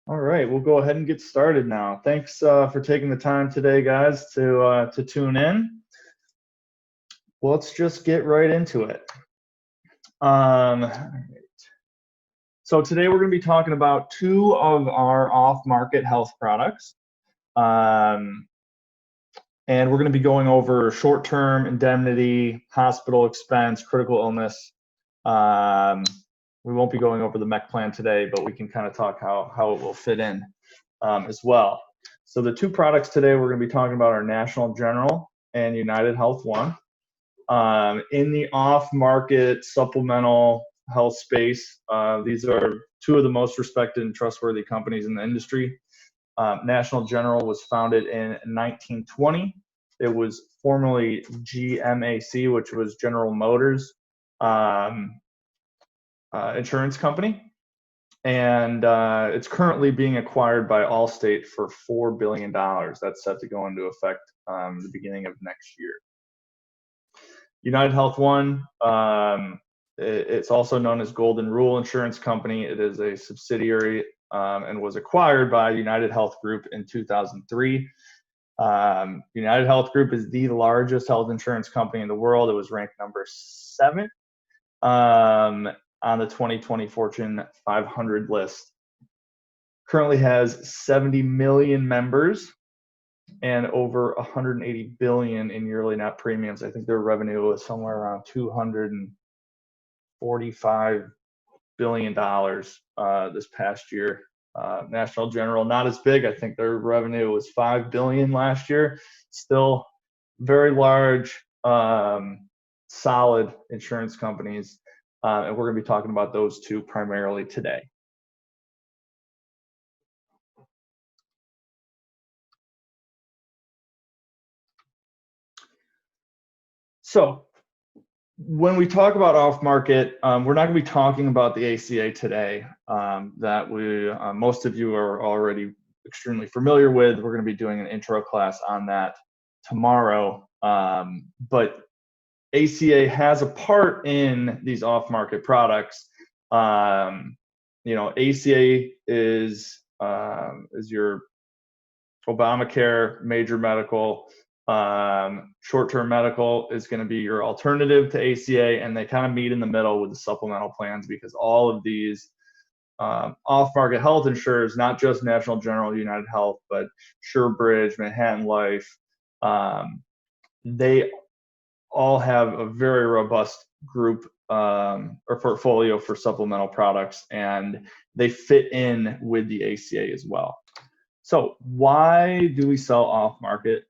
All right, we'll go ahead and get started now. Thanks for taking the time today, guys, to tune in. Well, let's just get right into it. All right. So today we're going to be talking about two of our off-market health products. And we're going to be going over short-term indemnity, hospital expense, critical illness. We won't be going over the MEC plan today, but we can kind of talk how it will fit in as well. So the two products today we're going to be talking about are National General and United UHOne. In the off-market supplemental health space, these are two of the most respected and trustworthy companies in the industry. National General was founded in 1920. It was formerly GMAC, which was General Motors insurance company, and it's currently being acquired by Allstate for $4 billion. That's set to go into effect the beginning of next year. United UHOne, it's also known as Golden Rule Insurance Company. It is a subsidiary and was acquired by United Health Group in 2003. United Health Group is the largest health insurance company in the world. It was ranked number 7 on the 2020 Fortune 500 list. Currently has 70 million members and over 180 billion in yearly net premiums. I think their revenue was somewhere around $245 billion this past year. National General, not as big. I think their revenue was $5 billion last year. Still very large, solid insurance companies. And we're going to be talking about those two primarily today. So when we talk about off-market, we're not going to be talking about the ACA today, that most of you are already extremely familiar with. We're going to be doing an intro class on that tomorrow. But ACA has a part in these off-market products. ACA is your Obamacare, major medical. Short-term medical is going to be your alternative to ACA, and they kind of meet in the middle with the supplemental plans, because all of these off-market health insurers, not just National General, United Health, but SureBridge, Manhattan Life, they all have a very robust group or portfolio for supplemental products, and they fit in with the ACA as well. So why do we sell off-market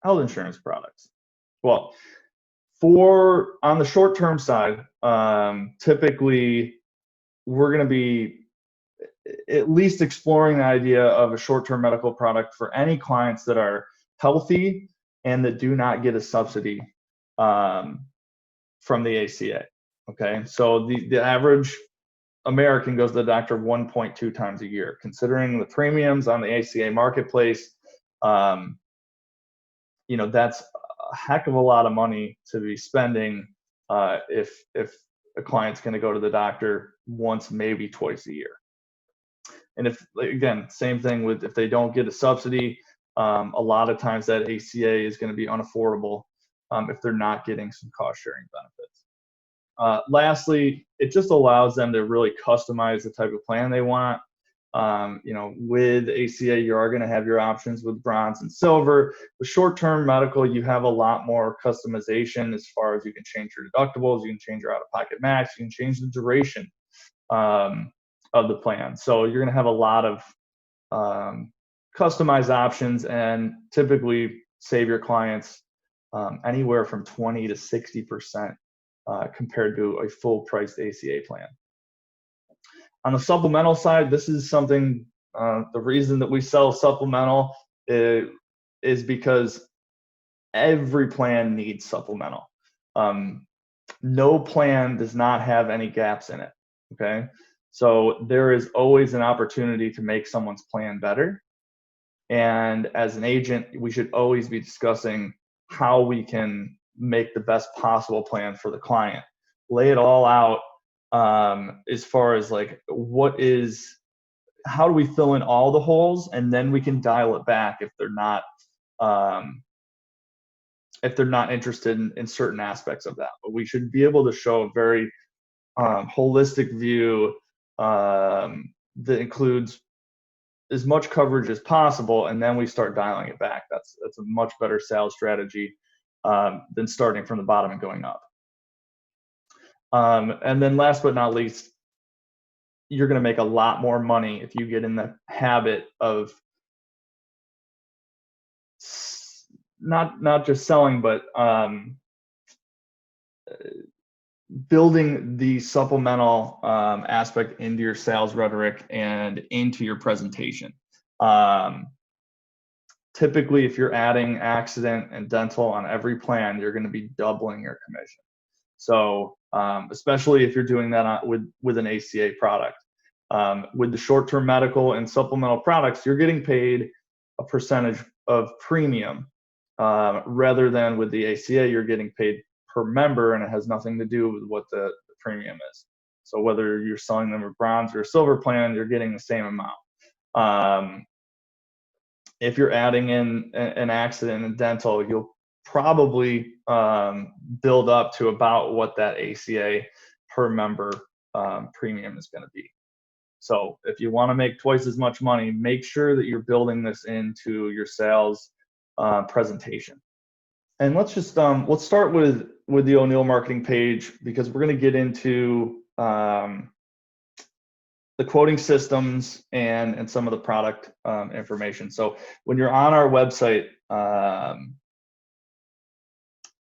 health insurance products? Well, on the short-term side, typically we're going to be at least exploring the idea of a short-term medical product for any clients that are healthy and that do not get a subsidy from the ACA. Okay, so the average American goes to the doctor 1.2 times a year. Considering the premiums on the ACA marketplace, that's a heck of a lot of money to be spending if a client's going to go to the doctor once, maybe twice a year. And again, same thing with if they don't get a subsidy, a lot of times that ACA is going to be unaffordable if they're not getting some cost sharing benefits. Lastly, it just allows them to really customize the type of plan they want. With ACA, you are going to have your options with bronze and silver. With short-term medical, you have a lot more customization as far as you can change your deductibles, you can change your out-of-pocket max, you can change the duration of the plan. So you're going to have a lot of customized options, and typically save your clients anywhere from 20 to 60% compared to a full-priced ACA plan. On the supplemental side, this is something, the reason that we sell supplemental is because every plan needs supplemental. No plan does not have any gaps in it, okay? So there is always an opportunity to make someone's plan better. And as an agent, we should always be discussing how we can make the best possible plan for the client. Lay it all out as far as like what is how do we fill in all the holes, and then we can dial it back if they're not interested in certain aspects of that. But we should be able to show a very holistic view that includes as much coverage as possible, and then we start dialing it back. That's a much better sales strategy than starting from the bottom and going up. And then last but not least, you're going to make a lot more money if you get in the habit of not just selling, but building the supplemental aspect into your sales rhetoric and into your presentation. Typically, if you're adding accident and dental on every plan, you're going to be doubling your commission. So especially if you're doing that with an ACA product. With the short-term medical and supplemental products, you're getting paid a percentage of premium rather than with the ACA, you're getting paid per member, and it has nothing to do with what the premium is. So whether you're selling them a bronze or a silver plan, you're getting the same amount. If you're adding in an accident and dental, you'll probably build up to about what that ACA per member premium is going to be. So if you want to make twice as much money, make sure that you're building this into your sales presentation. And let's just let's start with the O'Neill marketing page, because we're going to get into the quoting systems and some of the product information. So when you're on our website,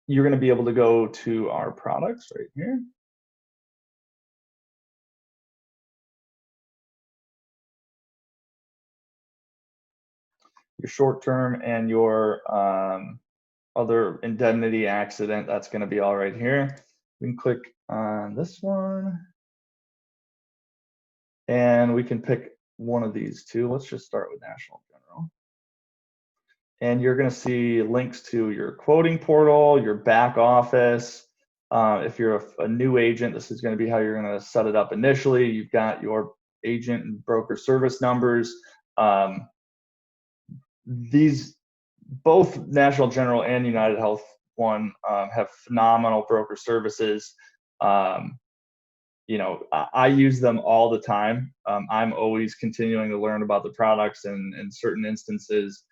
you're going to be able to go to our products right here. Your short-term and your other indemnity accident, that's going to be all right here. We can click on this one, and we can pick one of these two. Let's just start with National General. And you're going to see links to your quoting portal, your back office. If you're a new agent, this is going to be how you're going to set it up initially. You've got your agent and broker service numbers. These, both National General and United Health One have phenomenal broker services. You know, I use them all the time. I'm always continuing to learn about the products, and in certain instances,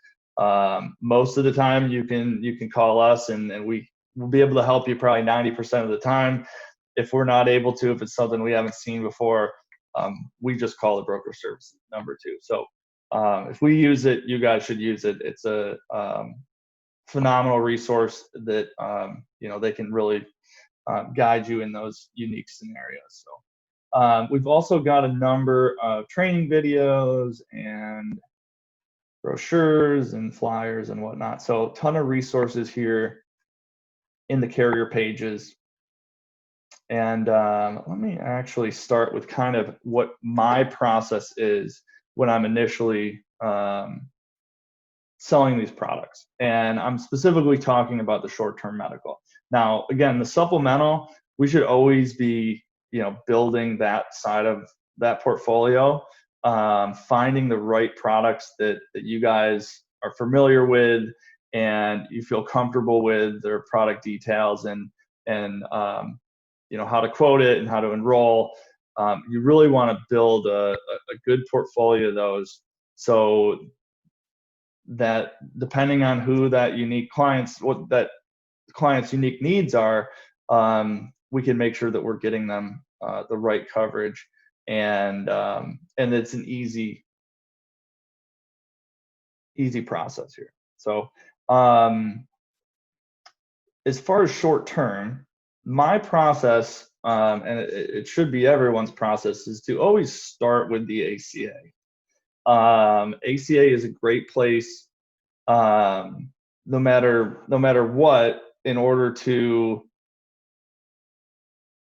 most of the time you can call us and we will be able to help you probably 90% of the time. If we're not able to, if it's something we haven't seen before, we just call the broker service number too. So if we use it, you guys should use it. It's a phenomenal resource that you know, they can really guide you in those unique scenarios. So we've also got a number of training videos and brochures and flyers and whatnot. So a ton of resources here in the carrier pages. And let me actually start with kind of what my process is when I'm initially selling these products. And I'm specifically talking about the short-term medical. Now, again, the supplemental, we should always be, you know, building that side of that portfolio, finding the right products that you guys are familiar with and you feel comfortable with, their product details and you know, how to quote it and how to enroll. You really want to build a good portfolio of those, so that depending on who that unique what that client's unique needs are, we can make sure that we're getting them the right coverage, and it's an easy process here. So as far as short term, my process, and it should be everyone's process, is to always start with the ACA. ACA is a great place, no matter what, in order to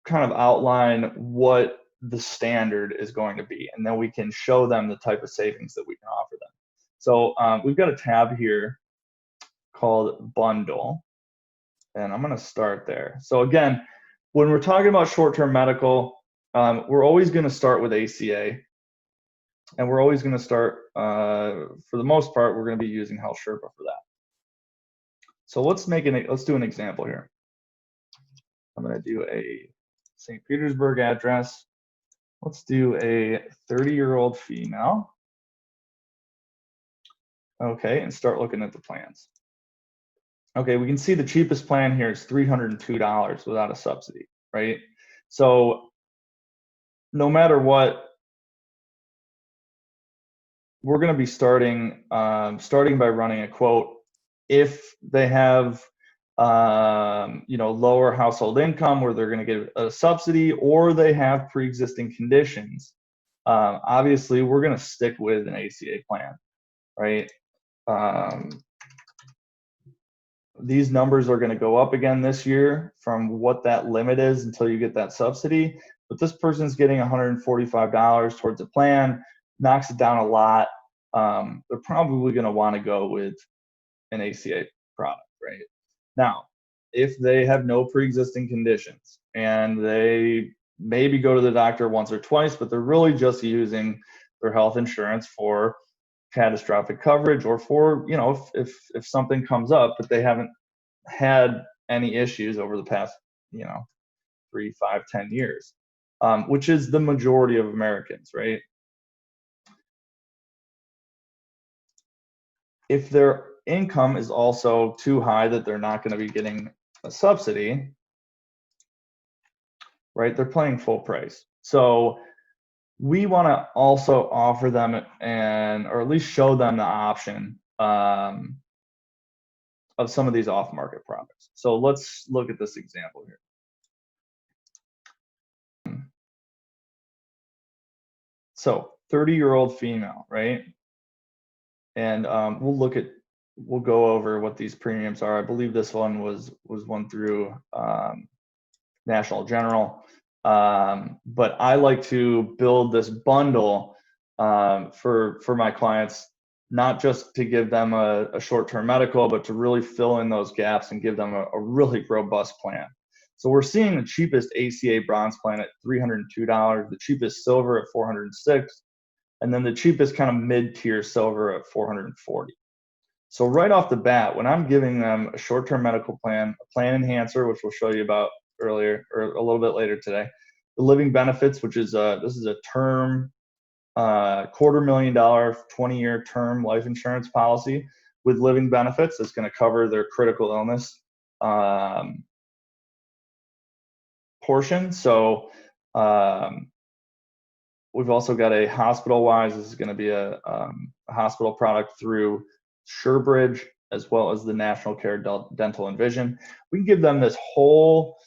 kind of outline what the standard is going to be, and then we can show them the type of savings that we can offer them. So we've got a tab here called Bundle, and I'm going to start there. So again, when we're talking about short-term medical, we're always going to start with ACA. And we're always going to start, for the most part, we're going to be using Health Sherpa for that. So let's do an example here. I'm going to do a St. Petersburg address. Let's do a 30-year-old female. Okay, and start looking at the plans. Okay, we can see the cheapest plan here is $302 without a subsidy, right? So no matter what, we're going to be starting by running a quote. If they have lower household income where they're going to get a subsidy, or they have pre-existing conditions, obviously we're going to stick with an ACA plan, right? These numbers are going to go up again this year from what that limit is until you get that subsidy. But this person's getting $145 towards a plan, knocks it down a lot. They're probably going to want to go with an ACA product, right? Now, if they have no pre-existing conditions and they maybe go to the doctor once or twice, but they're really just using their health insurance for catastrophic coverage, or for, if something comes up, but they haven't had any issues over the past 3, 5, 10 years, which is the majority of Americans, right? If their income is also too high that they're not going to be getting a subsidy, right, they're paying full price. So we want to also offer them or at least show them the option of some of these off-market products. So let's look at this example here. So 30-year-old female, right? And we'll go over what these premiums are. I believe this one was one through National General. But I like to build this bundle for my clients, not just to give them a short-term medical, but to really fill in those gaps and give them a really robust plan. So we're seeing the cheapest ACA bronze plan at $302, the cheapest silver at $406, and then the cheapest kind of mid-tier silver at $440. So right off the bat, when I'm giving them a short-term medical plan, a plan enhancer, which we'll show you about earlier or a little bit later today, the living benefits, which is this is a term $250,000 20-year term life insurance policy with living benefits that's going to cover their critical illness portion. So we've also got a hospital-wise. This is going to be a hospital product through SureBridge, as well as the National Care Dental and Vision. We can give them this whole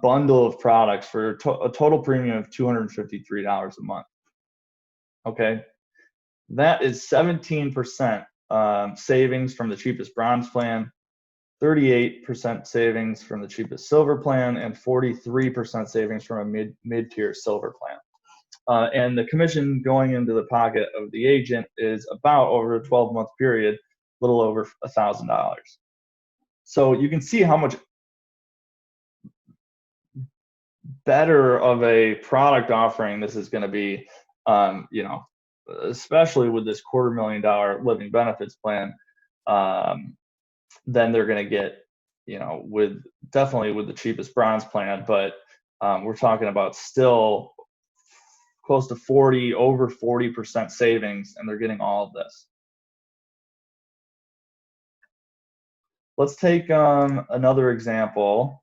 bundle of products for a total premium of $253 a month. Okay, that is 17% savings from the cheapest bronze plan, 38% savings from the cheapest silver plan, and 43% savings from a mid-tier silver plan. And the commission going into the pocket of the agent is about, over a 12-month period, a little over $1,000. So you can see how much better of a product offering this is going to be, especially with this $250,000 living benefits plan, then they're going to get, definitely with the cheapest bronze plan, but we're talking about still close to over 40% savings, and they're getting all of this. Let's take another example.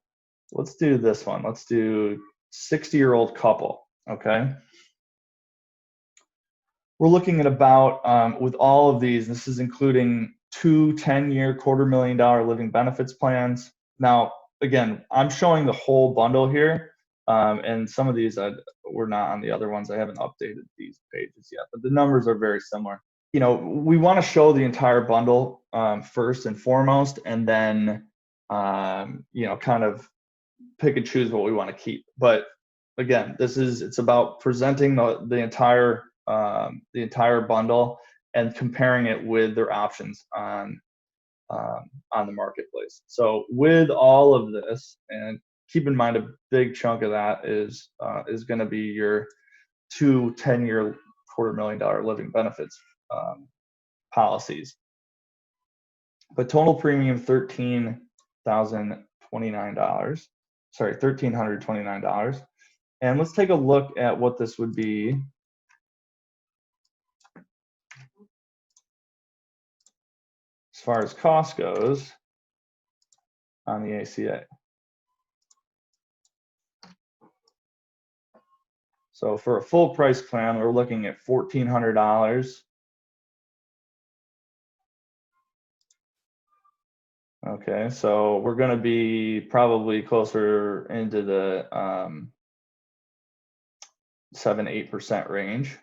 Let's do this one. Let's do 60-year-old couple, okay? We're looking at about, with all of these, this is including 2 10-year $250,000 living benefits plans. Now, again, I'm showing the whole bundle here, and some of these were not on the other ones. I haven't updated these pages yet, but the numbers are very similar. We want to show the entire bundle first and foremost, and then kind of pick and choose what we want to keep. But again, it's about presenting the entire bundle and comparing it with their options on the marketplace. So with all of this, and keep in mind a big chunk of that is going to be your 2 10-year $250,000 living benefits policies. But total premium $13,029. Sorry, $1,329. And let's take a look at what this would be as far as cost goes on the ACA. So for a full price plan, we're looking at $1,400. Okay, so we're going to be probably closer into the 7-8% range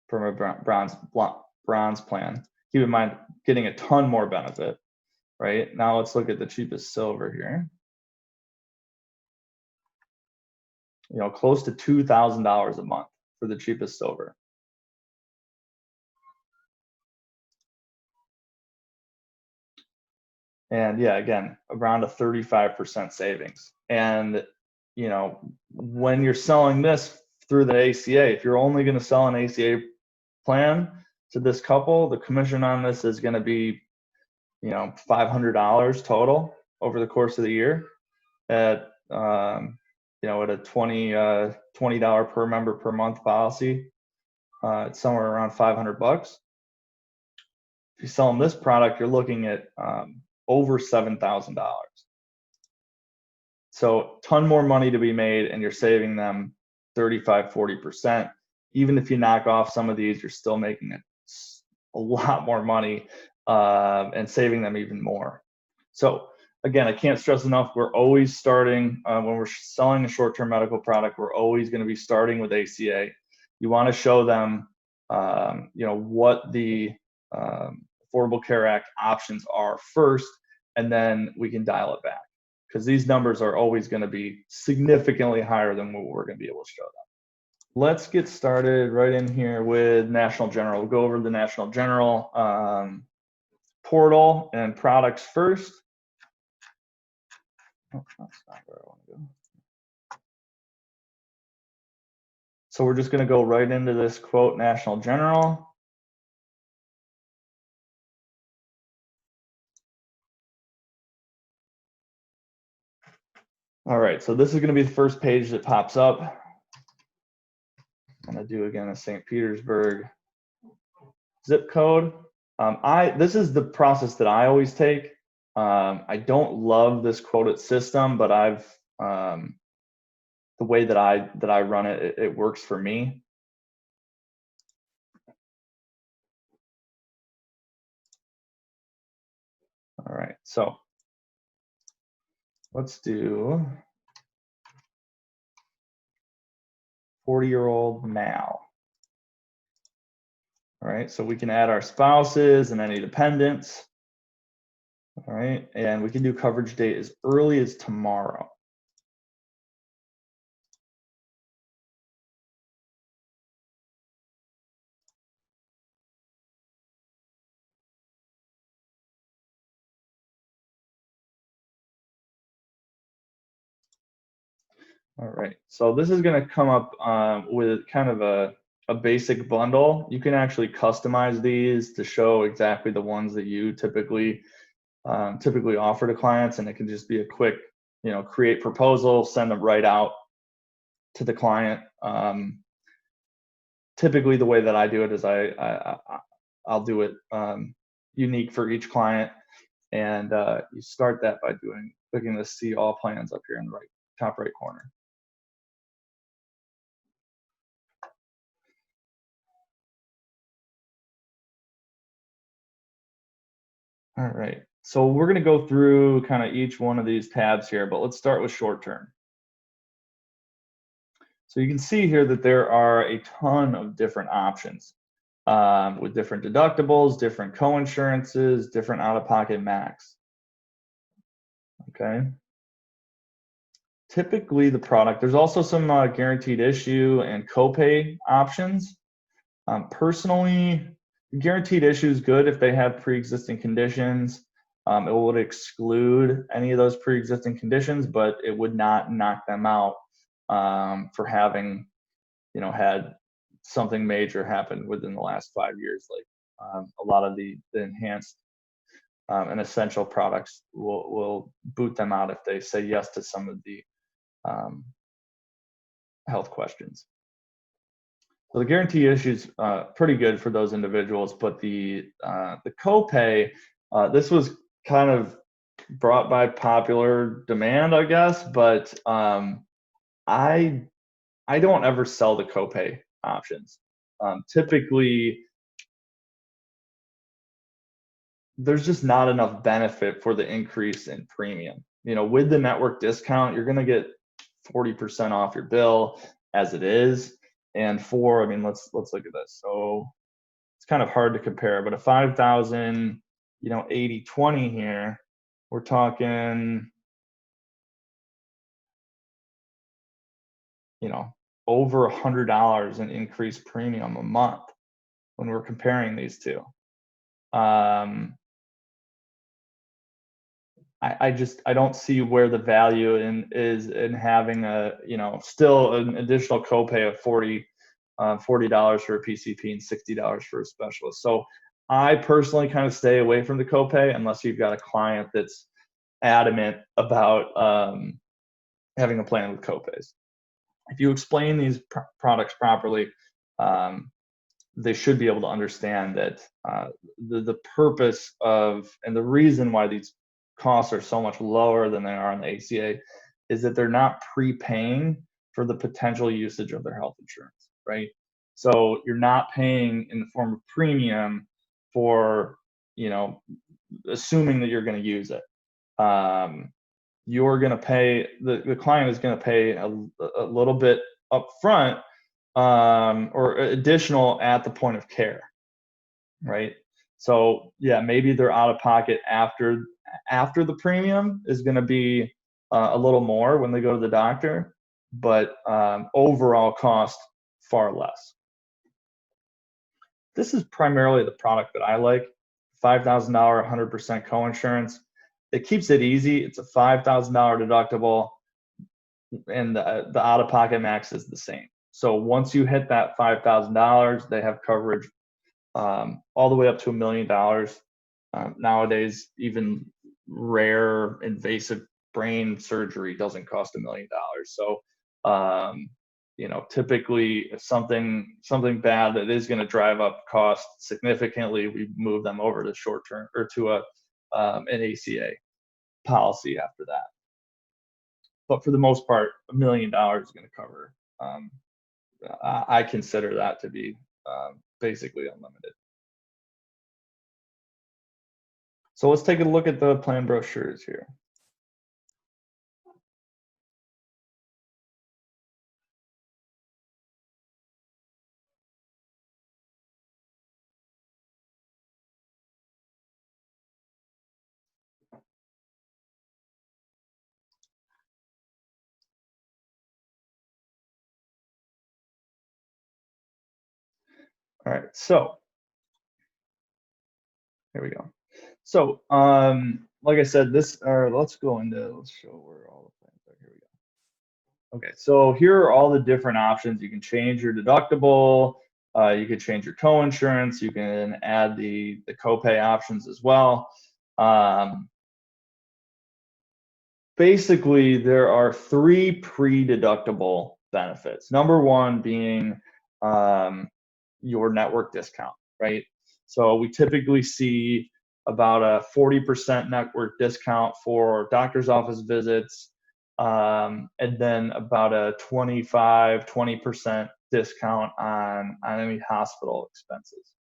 from a bronze plan. Keep in mind, getting a ton more benefit, right? Now let's look at the cheapest silver here. You know, close to $2,000 a month for the cheapest silver. And yeah, again, around a 35% savings. And you know, when you're selling this through the ACA, if you're only going to sell an ACA plan to this couple, the commission on this is going to be, you know, $500 total over the course of the year at you know, at a $20 per member per month policy. It's somewhere around $500. If you sell them this product, you're looking at over $7,000. So ton more money to be made, and you're saving them 35-40%. Even if you knock off some of these, you're still making a lot more money and saving them even more. So again, I can't stress enough, we're always starting, when we're selling a short-term medical product, we're always going to be starting with ACA. You want to show them you know, what the Affordable Care Act options are first, and then we can dial it back, because these numbers are always going to be significantly higher than what we're going to be able to show them. Let's get started right in here with National General. We'll go over the National General portal and products first. Oh, that's not where I want to go. So we're just going to go right into this quote National General. All right, so this is going to be the first page that pops up. I'm going to do again a St. Petersburg zip code. This is the process that I always take. I don't love this quoted system, but I've the way that I run it, it works for me. All right, so let's do 40-year-old male. All right, so we can add our spouses and any dependents. All right, and we can do coverage date as early as tomorrow. All right, so this is going to come up with kind of a basic bundle. You can actually customize these to show exactly the ones that you typically offer to clients, and it can just be a quick, you know, create proposal, send them right out to the client. Typically, the way that I do it is I'll do it unique for each client, and you start that by clicking the see all plans up here in the top right corner. All right, so we're going to go through kind of each one of these tabs here, but let's start with short term. So you can see here that there are a ton of different options with different deductibles, different co-insurances, different out-of-pocket max. Okay. Typically the product, there's also some guaranteed issue and copay options. Personally, guaranteed issue is good if they have pre-existing conditions. It would exclude any of those pre-existing conditions, but it would not knock them out for having, you know, had something major happened within the last 5 years, like a lot of the enhanced and essential products will boot them out if they say yes to some of the um, health questions. So the guarantee issue is pretty good for those individuals, but the copay, this was kind of brought by popular demand, I guess, but I don't ever sell the copay options. Typically, there's just not enough benefit for the increase in premium. You know, with the network discount, you're going to get 40% off your bill as it is. And I mean, let's look at this. So it's kind of hard to compare, but a 5,000, 80/20 here, we're talking, over $100 in increased premium a month when we're comparing these two. I don't see where the value is in having still an additional copay of $40 for a PCP and $60 for a specialist. So I personally kind of stay away from the copay unless you've got a client that's adamant about having a plan with copays. If you explain these products properly, they should be able to understand that the purpose of and the reason why these costs are so much lower than they are on the ACA is that they're not prepaying for the potential usage of their health insurance, right? So you're not paying in the form of premium for, assuming that you're going to use it. You're going to pay, the client is going to pay a little bit up front or additional at the point of care, right? So yeah, maybe their out of pocket after the premium is going to be a little more when they go to the doctor, but overall cost far less. This is primarily the product that I like. $5,000 100% coinsurance. It keeps it easy. It's a $5,000 deductible, and the out of pocket max is the same. So once you hit that $5,000, they have coverage all the way up to $1 million. Nowadays, even rare invasive brain surgery doesn't cost $1 million. So, typically if something bad that is going to drive up cost significantly, we move them over to short term or to an ACA policy after that. But for the most part, $1 million is going to cover. I consider that to be basically unlimited. So let's take a look at the plan brochures here. All right, so here we go. So, like I said, let's show where all the plans are. Here we go. Okay, so here are all the different options. You can change your deductible, you can change your co-insurance, you can add the copay options as well. Basically, there are 3 pre-deductible benefits. Number 1 being your network discount, right? So we typically see about a 40% network discount for doctor's office visits, and then about a 20% discount on any hospital expenses.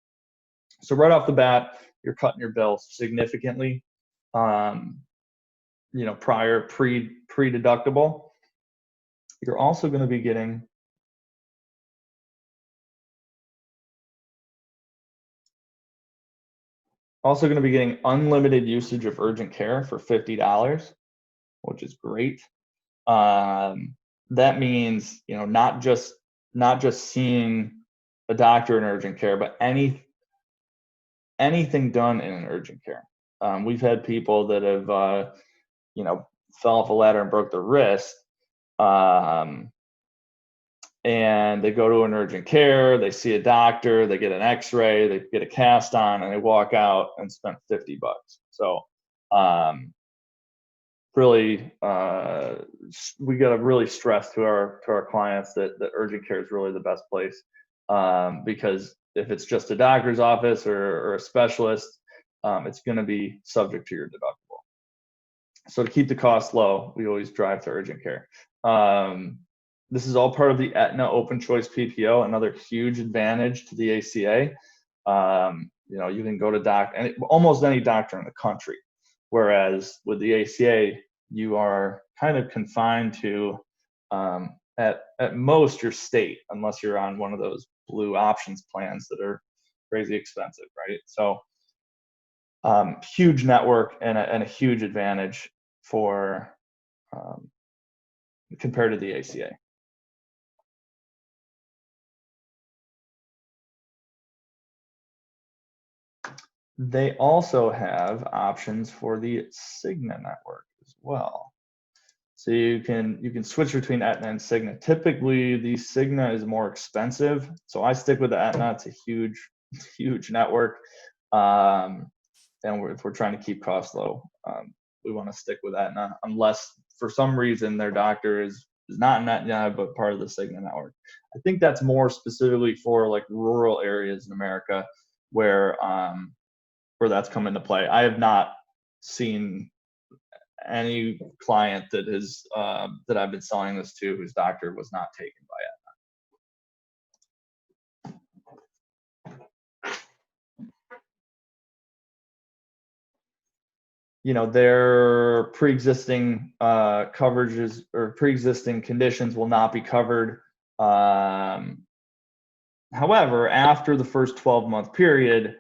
So right off the bat, you're cutting your bill significantly. Pre-deductible. You're also going to be getting unlimited usage of urgent care for $50, which is great. That means, not just seeing a doctor in urgent care, but anything done in an urgent care. We've had people that have, fell off a ladder and broke their wrist, and they go to an urgent care, they see a doctor, they get an x-ray, they get a cast on, and they walk out and spend $50. So really, we got to really stress to our clients that the urgent care is really the best place, because if it's just a doctor's office or a specialist, it's going to be subject to your deductible. So to keep the cost low, we always drive to urgent care. This is all part of the Aetna Open Choice PPO, another huge advantage to the ACA. You can go to almost any doctor in the country, whereas with the ACA, you are kind of confined to at most your state, unless you're on one of those blue options plans that are crazy expensive, right? So huge network and a huge advantage for compared to the ACA. They also have options for the Cigna network as well. So you can switch between Aetna and Cigna. Typically, the Cigna is more expensive, so I stick with the Aetna. It's a huge network, and if we're trying to keep costs low, we want to stick with Aetna, unless for some reason their doctor is not in Aetna but part of the Cigna network. I think that's more specifically for like rural areas in America where that's come into play. I have not seen any client that I've been selling this to whose doctor was not taken by Aetna. Their pre-existing coverages or pre-existing conditions will not be covered. However, after the first 12-month period,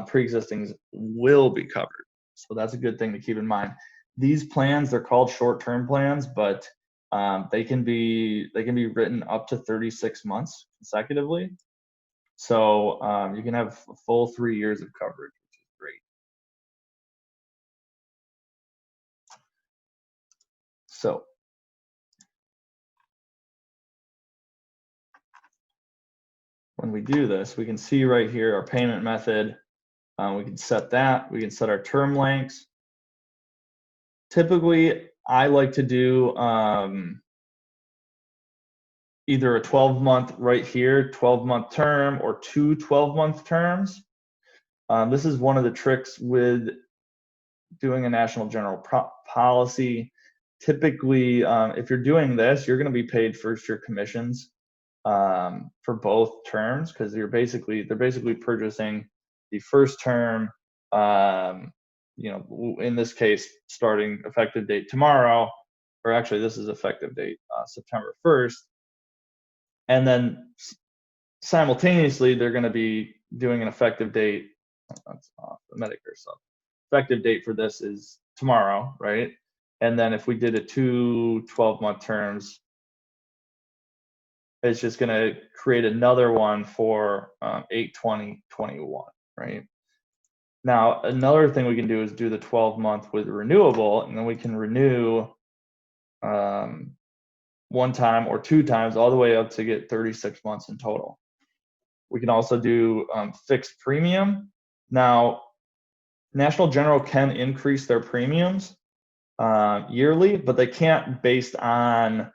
pre-existings will be covered. So that's a good thing to keep in mind. These plans, they're called short-term plans, but they can be written up to 36 months consecutively. So you can have a full 3 years of coverage, which is great. So when we do this, we can see right here our payment method. We can set that. We can set our term lengths. Typically, I like to do either a 12-month right here, 12-month term, or 2 12-month terms. This is one of the tricks with doing a national general policy. Typically, if you're doing this, you're going to be paid first year commissions for both terms, because they're basically purchasing the first term. In this case, starting effective date tomorrow, or actually this is effective date September 1st, and then simultaneously they're going to be doing an effective date. That's the Medicare stuff. Effective date for this is tomorrow, right? And then if we did a 2 12-month terms, it's just going to create another one for 8/20/21, right? Now, another thing we can do is do the 12-month with renewable, and then we can renew one time or 2 times, all the way up to get 36 months in total. We can also do fixed premium. Now, National General can increase their premiums yearly, but they can't based on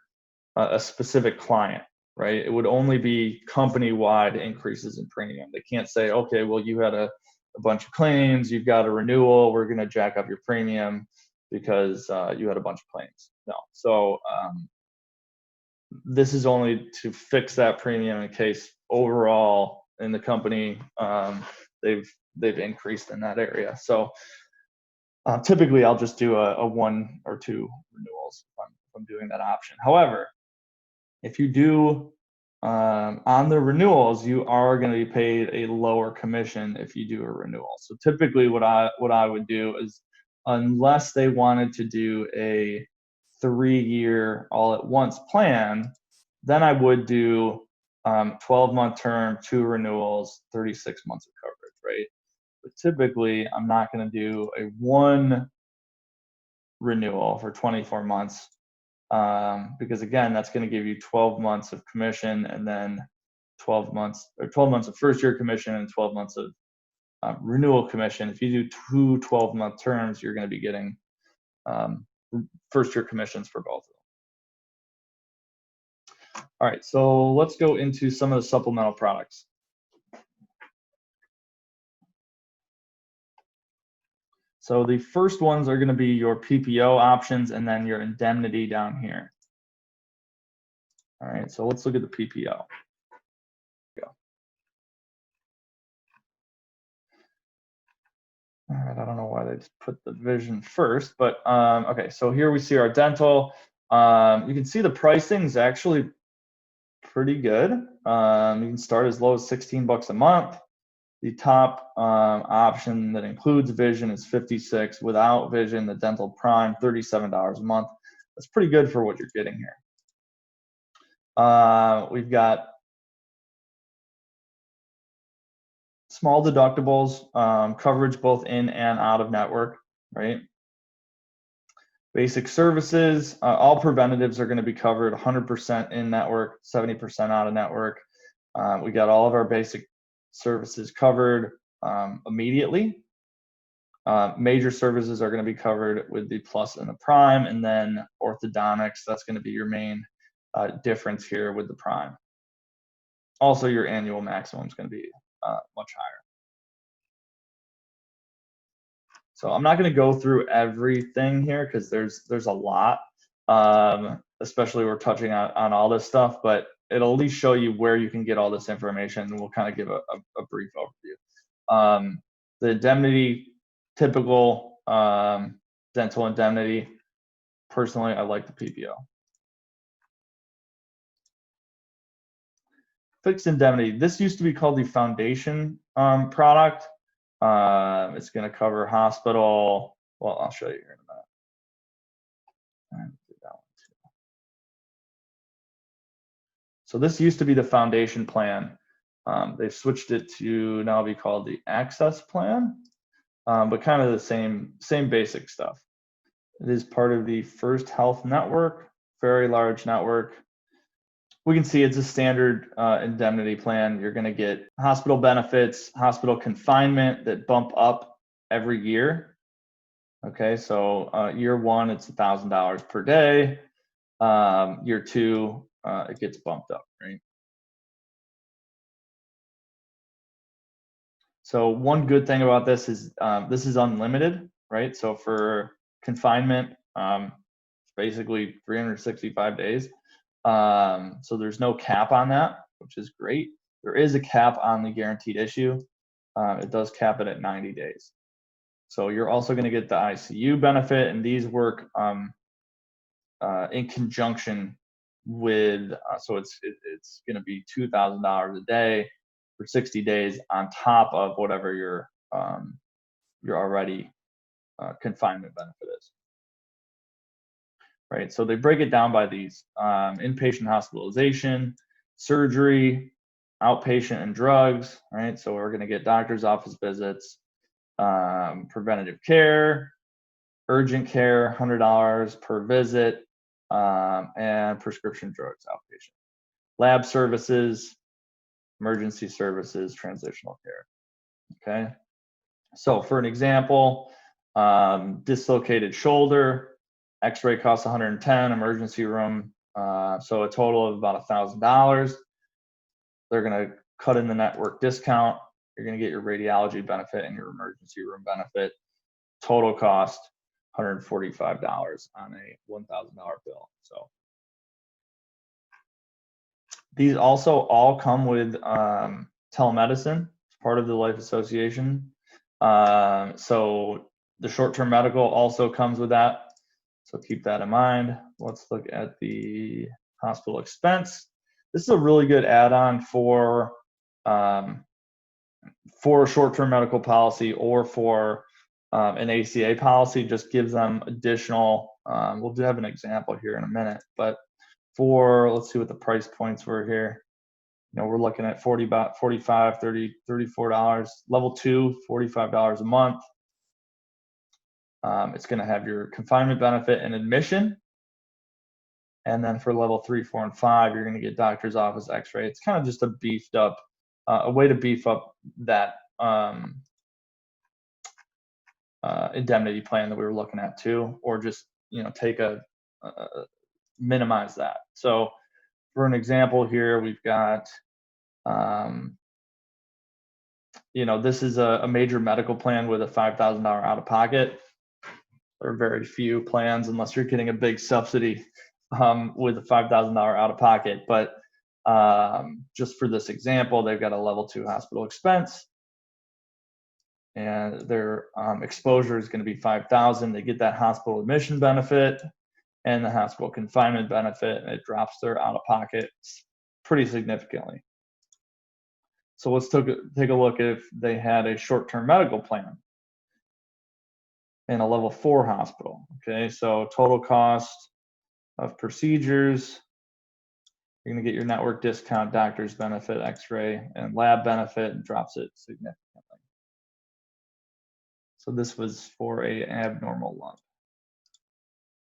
a specific client, right? It would only be company-wide increases in premium. They can't say, okay, well, you had a bunch of claims, you've got a renewal, we're going to jack up your premium because you had a bunch of claims. No. So this is only to fix that premium in case overall in the company they've increased in that area. So typically I'll just do a 1 or 2 renewals if I'm doing that option. However, if you do on the renewals, you are going to be paid a lower commission if you do a renewal. So typically what I would do is, unless they wanted to do a 3-year all at once plan, then I would do 12-month term, 2 renewals, 36 months of coverage, right? But typically I'm not going to do a 1 renewal for 24 months because again, that's going to give you 12 months of commission and then 12 months of first year commission and 12 months of renewal commission. If you do two 12-month terms, you're going to be getting first year commissions for both of them. All right, so let's go into some of the supplemental products. So the first ones are going to be your PPO options and then your indemnity down here. All right, so let's look at the PPO. All right, I don't know why they just put the vision first, but okay, so here we see our dental. You can see the pricing is actually pretty good. You can start as low as 16 bucks a month. The top option that includes vision is 56. Without vision, the dental prime, $37 a month. That's pretty good for what you're getting here. We've got small deductibles, coverage both in and out of network, right? Basic services, all preventatives are going to be covered 100% in network, 70% out of network. We got all of our basic services covered immediately. Major services are going to be covered with the plus and the prime, and then orthodontics, that's going to be your main difference here with the prime. Also, your annual maximum is going to be much higher. So I'm not going to go through everything here because there's a lot, especially we're touching on all this stuff, but it'll at least show you where you can get all this information, and we'll kind of give a brief overview. The indemnity, typical dental indemnity, personally, I like the PPO. Fixed indemnity, this used to be called the foundation product. It's going to cover hospital. Well, I'll show you here in a minute. Do that one too. So this used to be the foundation plan. They've switched it to now be called the access plan, but kind of the same basic stuff. It is part of the First Health Network, very large network. We can see it's a standard indemnity plan. You're going to get hospital benefits, hospital confinement that bump up every year. Okay, so year one, it's $1,000 per day. Year two, it gets bumped up, right? So one good thing about this is unlimited, right? So for confinement, it's basically 365 days. So there's no cap on that, which is great. There is a cap on the guaranteed issue. It does cap it at 90 days. So you're also going to get the ICU benefit, and these work in conjunction with, so it's going to be $2,000 a day for 60 days on top of whatever your already confinement benefit is. Right, so they break it down by these: inpatient hospitalization, surgery, outpatient and drugs. Right, so we're going to get doctor's office visits, preventative care, urgent care, $100 per visit, and prescription drugs outpatient. Lab services, emergency services, transitional care. Okay, so for an example, dislocated shoulder, X-ray costs 110, emergency room, so a total of about $1,000. They're going to cut in the network discount. You're going to get your radiology benefit and your emergency room benefit. Total cost $145 on a $1,000 bill. So these also all come with telemedicine. It's part of the Life Association. So the short-term medical also comes with that. So keep that in mind. Let's look at the hospital expense. This is a really good add-on for a short-term medical policy or for an ACA policy. Just gives them additional, we'll have an example here in a minute, but let's see what the price points were here. You know, we're looking at $45, $30, $34. Level 2, $45 a month. It's going to have your confinement benefit and admission. And then for level 3, 4, and 5, you're going to get doctor's office X-ray. It's kind of just a beefed up, a way to beef up that indemnity plan that we were looking at too, or just take minimize that. So for an example here, we've got this is a major medical plan with a $5,000 out of pocket. There are very few plans, unless you're getting a big subsidy, with a $5,000 out of pocket. But just for this example, they've got a level 2 hospital expense, and their exposure is going to be $5,000. They get that hospital admission benefit and the hospital confinement benefit, and it drops their out of pocket pretty significantly. So let's take a look at if they had a short-term medical plan in a level 4 hospital. Okay, so total cost of procedures, you're going to get your network discount, doctor's benefit, X-ray, and lab benefit, and drops it significantly. So this was for a abnormal lump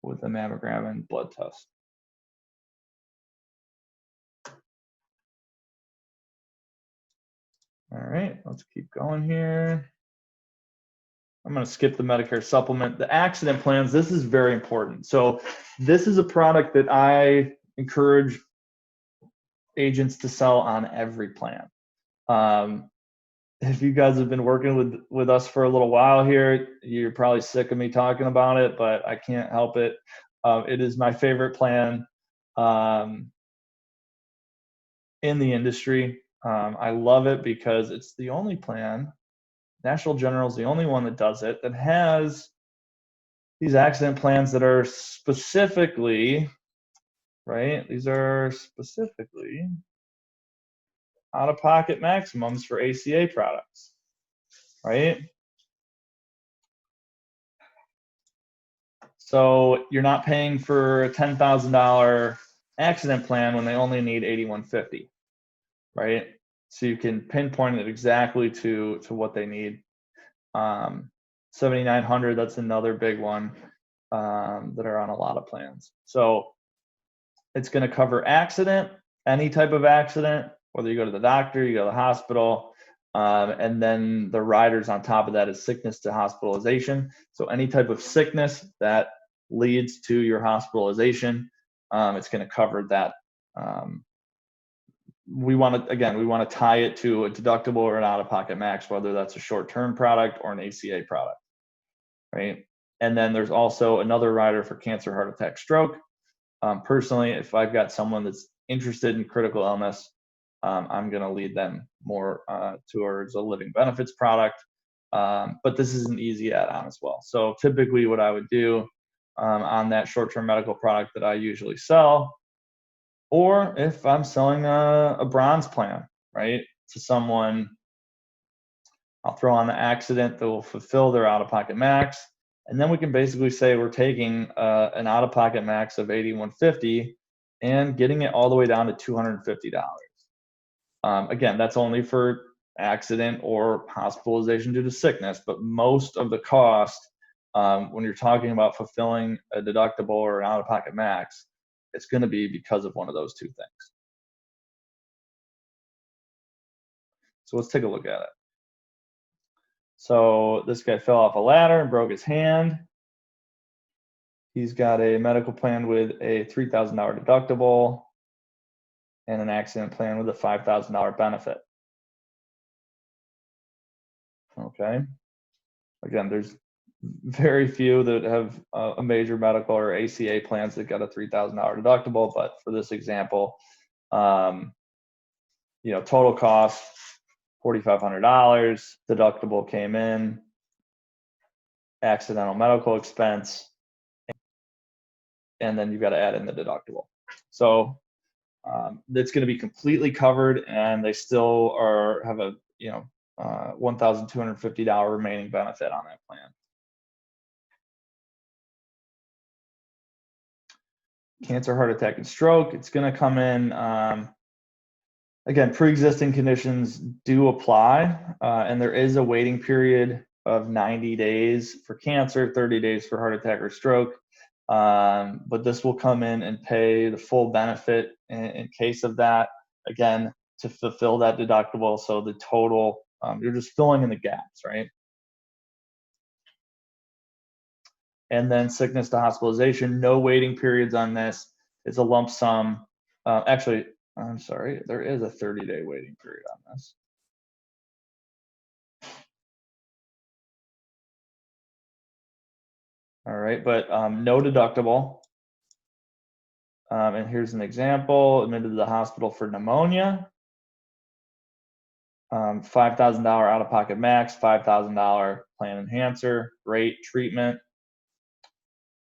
with a mammogram and blood test. All right, let's keep going here. I'm going to skip the Medicare supplement. The accident plans, this is very important. So this is a product that I encourage agents to sell on every plan. If you guys have been working with us for a little while here, you're probably sick of me talking about it, but I can't help it. It is my favorite plan in the industry. I love it because it's the only plan, National General is the only one that does it, that has these accident plans that are specifically, right? These are specifically out-of-pocket maximums for ACA products, right? So you're not paying for a $10,000 accident plan when they only need $8,150, right? So you can pinpoint it exactly to what they need. 7,900, that's another big one that are on a lot of plans. So it's going to cover accident, any type of accident, whether you go to the doctor, you go to the hospital, and then the riders on top of that is sickness to hospitalization. So any type of sickness that leads to your hospitalization, it's going to cover that. We want to tie it to a deductible or an out-of-pocket max, whether that's a short-term product or an ACA product, right? And then there's also another rider for cancer, heart attack, stroke. Personally, if I've got someone that's interested in critical illness, I'm going to lead them more towards a living benefits product. But this is an easy add-on as well. So typically what I would do on that short-term medical product that I usually sell, or if I'm selling a bronze plan, right, to someone, I'll throw on the accident that will fulfill their out-of-pocket max. And then we can basically say we're taking an out-of-pocket max of $8,150 and getting it all the way down to $250. Again, that's only for accident or hospitalization due to sickness, but most of the cost when you're talking about fulfilling a deductible or an out-of-pocket max, it's going to be because of one of those two things. So let's take a look at it. So this guy fell off a ladder and broke his hand. He's got a medical plan with a $3,000 deductible and an accident plan with a $5,000 benefit. Okay. Again, there's very few that have a major medical or ACA plans that got a $3,000 deductible, but for this example, total cost $4,500, deductible came in, accidental medical expense, and then you've got to add in the deductible. So that's going to be completely covered, and they still have a $1,250 remaining benefit on that plan. Cancer, heart attack, and stroke, it's going to come in, again, pre-existing conditions do apply, and there is a waiting period of 90 days for cancer, 30 days for heart attack or stroke. But this will come in and pay the full benefit in case of that, again, to fulfill that deductible. So the total, you're just filling in the gaps, right? And then sickness to hospitalization, no waiting periods on this. It's a lump sum. Actually, I'm sorry, there is a 30-day waiting period on this. All right, but no deductible. And here's an example: admitted to the hospital for pneumonia. $5,000 out-of-pocket max, $5,000 plan enhancer, rate treatment,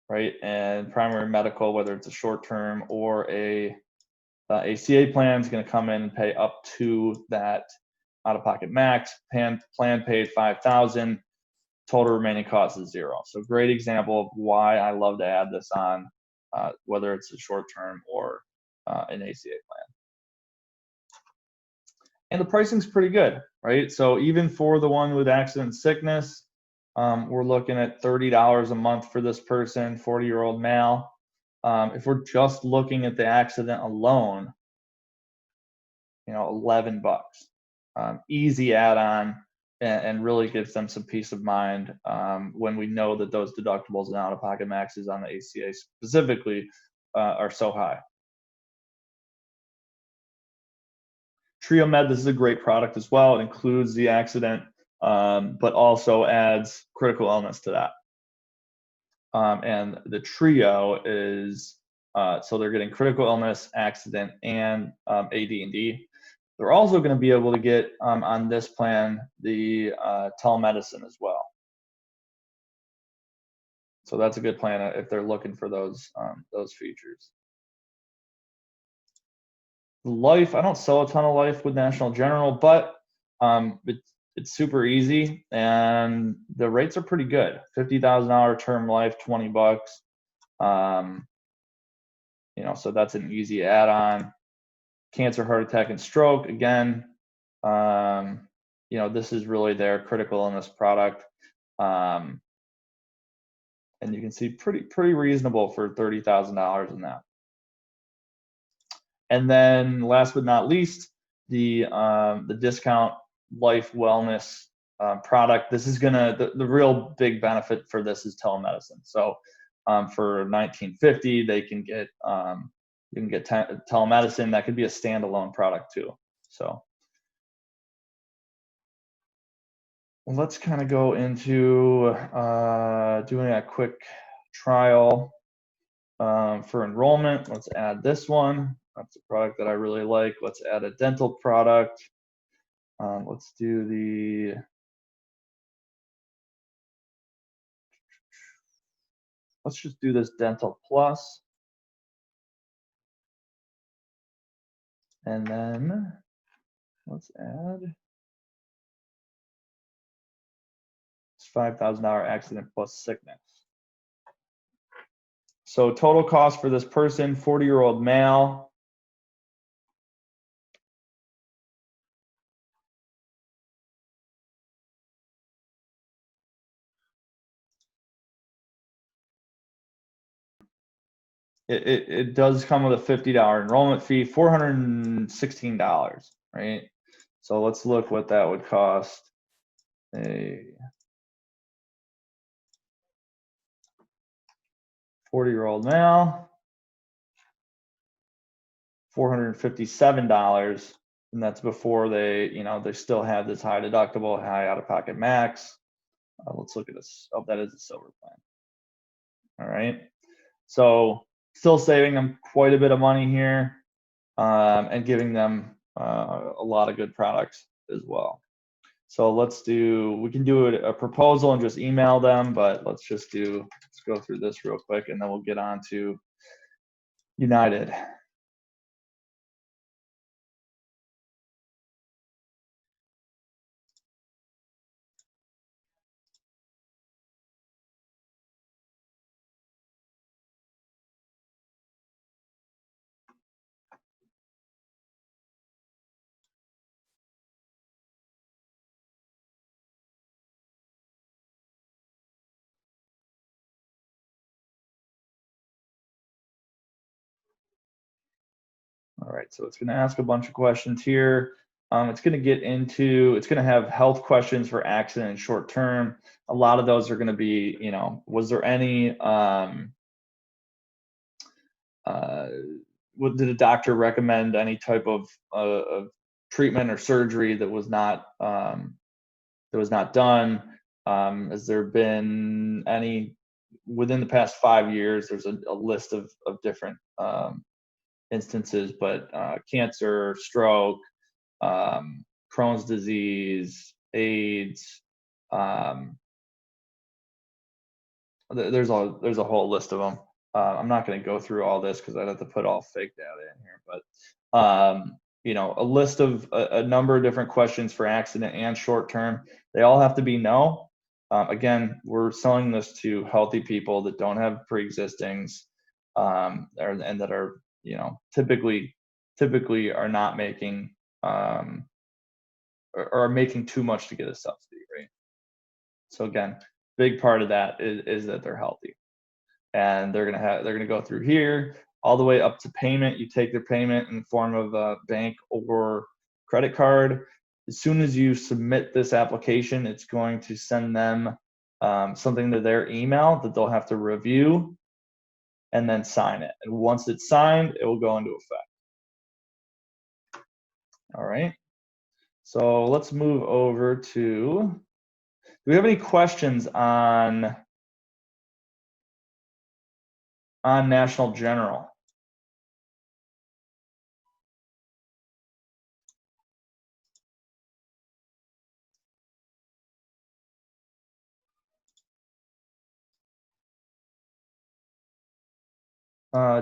right? And primary medical, whether it's a short-term or a ACA plan, is going to come in and pay up to that out-of-pocket max. Plan paid $5,000. Total remaining cost is $0. So great example of why I love to add this on, whether it's a short-term or an ACA plan. And the pricing's pretty good, right? So even for the one with accident and sickness, we're looking at $30 a month for this person, 40-year-old male. If we're just looking at the accident alone, you know, 11 bucks. Easy add-on, and really gives them some peace of mind when we know that those deductibles and out-of-pocket maxes on the ACA specifically are so high. TrioMed, this is a great product as well. It includes the accident, but also adds critical illness to that. And the Trio is, so they're getting critical illness, accident, and AD&D. They're also going to be able to get on this plan the telemedicine as well. So that's a good plan if they're looking for those features. Life, I don't sell a ton of life with National General, but it's super easy and the rates are pretty good. $50,000 term life, 20 bucks. You know, so that's an easy add-on. Cancer, heart attack, and stroke, again, you know, this is really their critical illness product. And you can see pretty reasonable for $30,000 in that. And then last but not least, the discount life wellness product. This is gonna, the real big benefit for this is telemedicine. So for $19.50, they can get you can get telemedicine. That could be a standalone product too. So let's kind of go into doing a quick trial for enrollment. Let's add this one. That's a product that I really like. Let's add a dental product. Let's do the, let's just do this dental plus. And then let's add this $5,000 accident plus sickness. So total cost for this person, 40-year-old male. It does come with a $50 enrollment fee, $416, right? So let's look what that would cost a 40-year-old male, $457, and that's before they, you know, they still have this high deductible, high out-of-pocket max. Let's look at this. Oh, that is a silver plan. All right, so still saving them quite a bit of money here, and giving them a lot of good products as well. So let's do, we can do a proposal and just email them, but let's go through this real quick and then we'll get on to United. right, so it's going to ask a bunch of questions here. It's going to have health questions for accident and short term. A lot of those are going to be, was there any, did a doctor recommend any type of treatment or surgery that was not done? Has there been any within the past 5 years? There's a list of different instances, but cancer, stroke, Crohn's disease, AIDS. There's a whole list of them. I'm not going to go through all this because I'd have to put all fake data in here, but a list of a number of different questions for accident and short term. They all have to be no. Again, we're selling this to healthy people that don't have pre-existings, and that are typically are not making or are making too much to get a subsidy, right? So again, big part of that is that they're healthy, and they're gonna go through here all the way up to payment. You take their payment in the form of a bank or credit card. As soon as you submit this application, it's going to send them something to their email that they'll have to review and then sign it. And once it's signed, it will go into effect. All right. So let's move over to, do we have any questions on National General?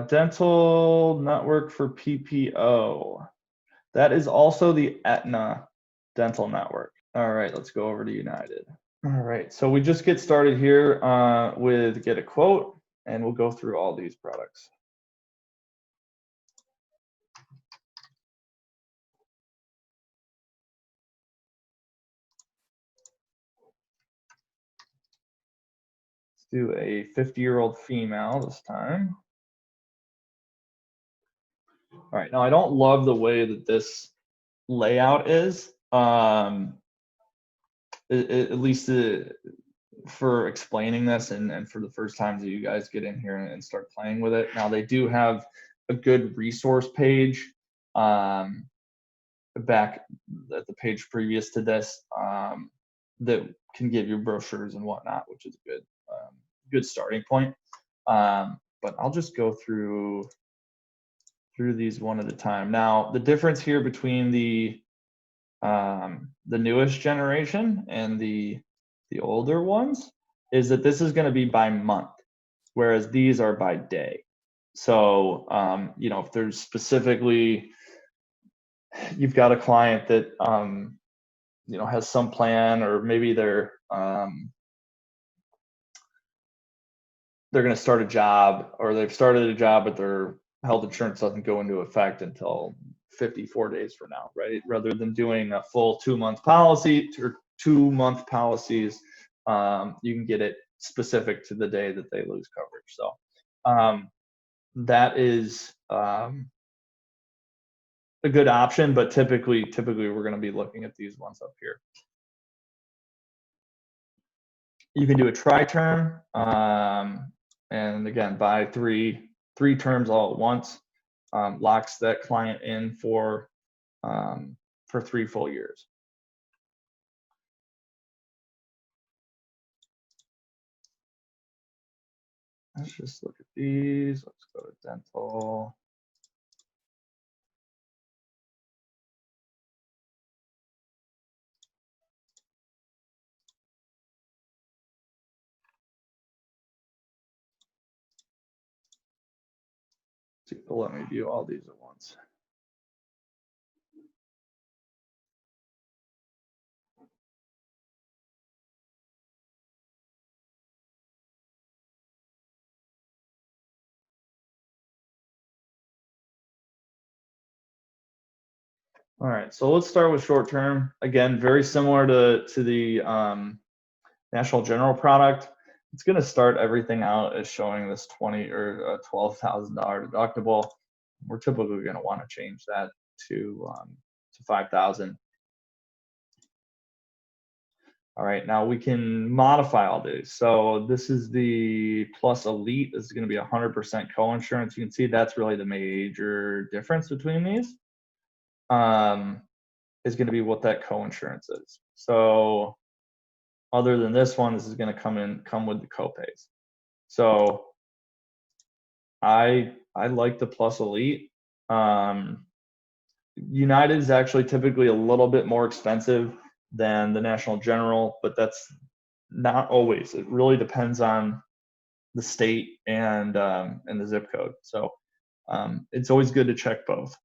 Dental network for PPO. That is also the Aetna dental network. All right, let's go over to United. All right, so we just get started here with get a quote, and we'll go through all these products. Let's do a 50-year-old female this time. All right, now I don't love the way that this layout is, at least for explaining this and for the first times that you guys get in here and start playing with it. Now they do have a good resource page back at the page previous to this that can give you brochures and whatnot, which is a good starting point. But I'll just go through these one at a time. Now the difference here between the newest generation and the older ones is that this is going to be by month, whereas these are by day. So if there's specifically, you've got a client that has some plan, or maybe they're going to start a job, or they've started a job but their health insurance doesn't go into effect until 54 days from now, right? Rather than doing a full 2-month policy or 2-month policies, you can get it specific to the day that they lose coverage. So that is a good option, but typically we're going to be looking at these ones up here. You can do a tri-term, and again, buy three terms all at once. Locks that client in for 3 full years. Let's just look at these. Let's go to dental. Let me view all these at once. All right, so let's start with short term. Again, very similar to the National General product. It's going to start everything out as showing this $20,000 or $12,000 deductible. we're typically going to want to change that to 5,000. All right, now we can modify all these. So this is the Plus Elite. This is going to be 100% co-insurance. You can see that's really the major difference between these. Is going to be what that co-insurance is. So other than this one, this is going to come with the copays. So I like the Plus Elite. United is actually typically a little bit more expensive than the National General, but that's not always. It really depends on the state and the zip code. So it's always good to check both.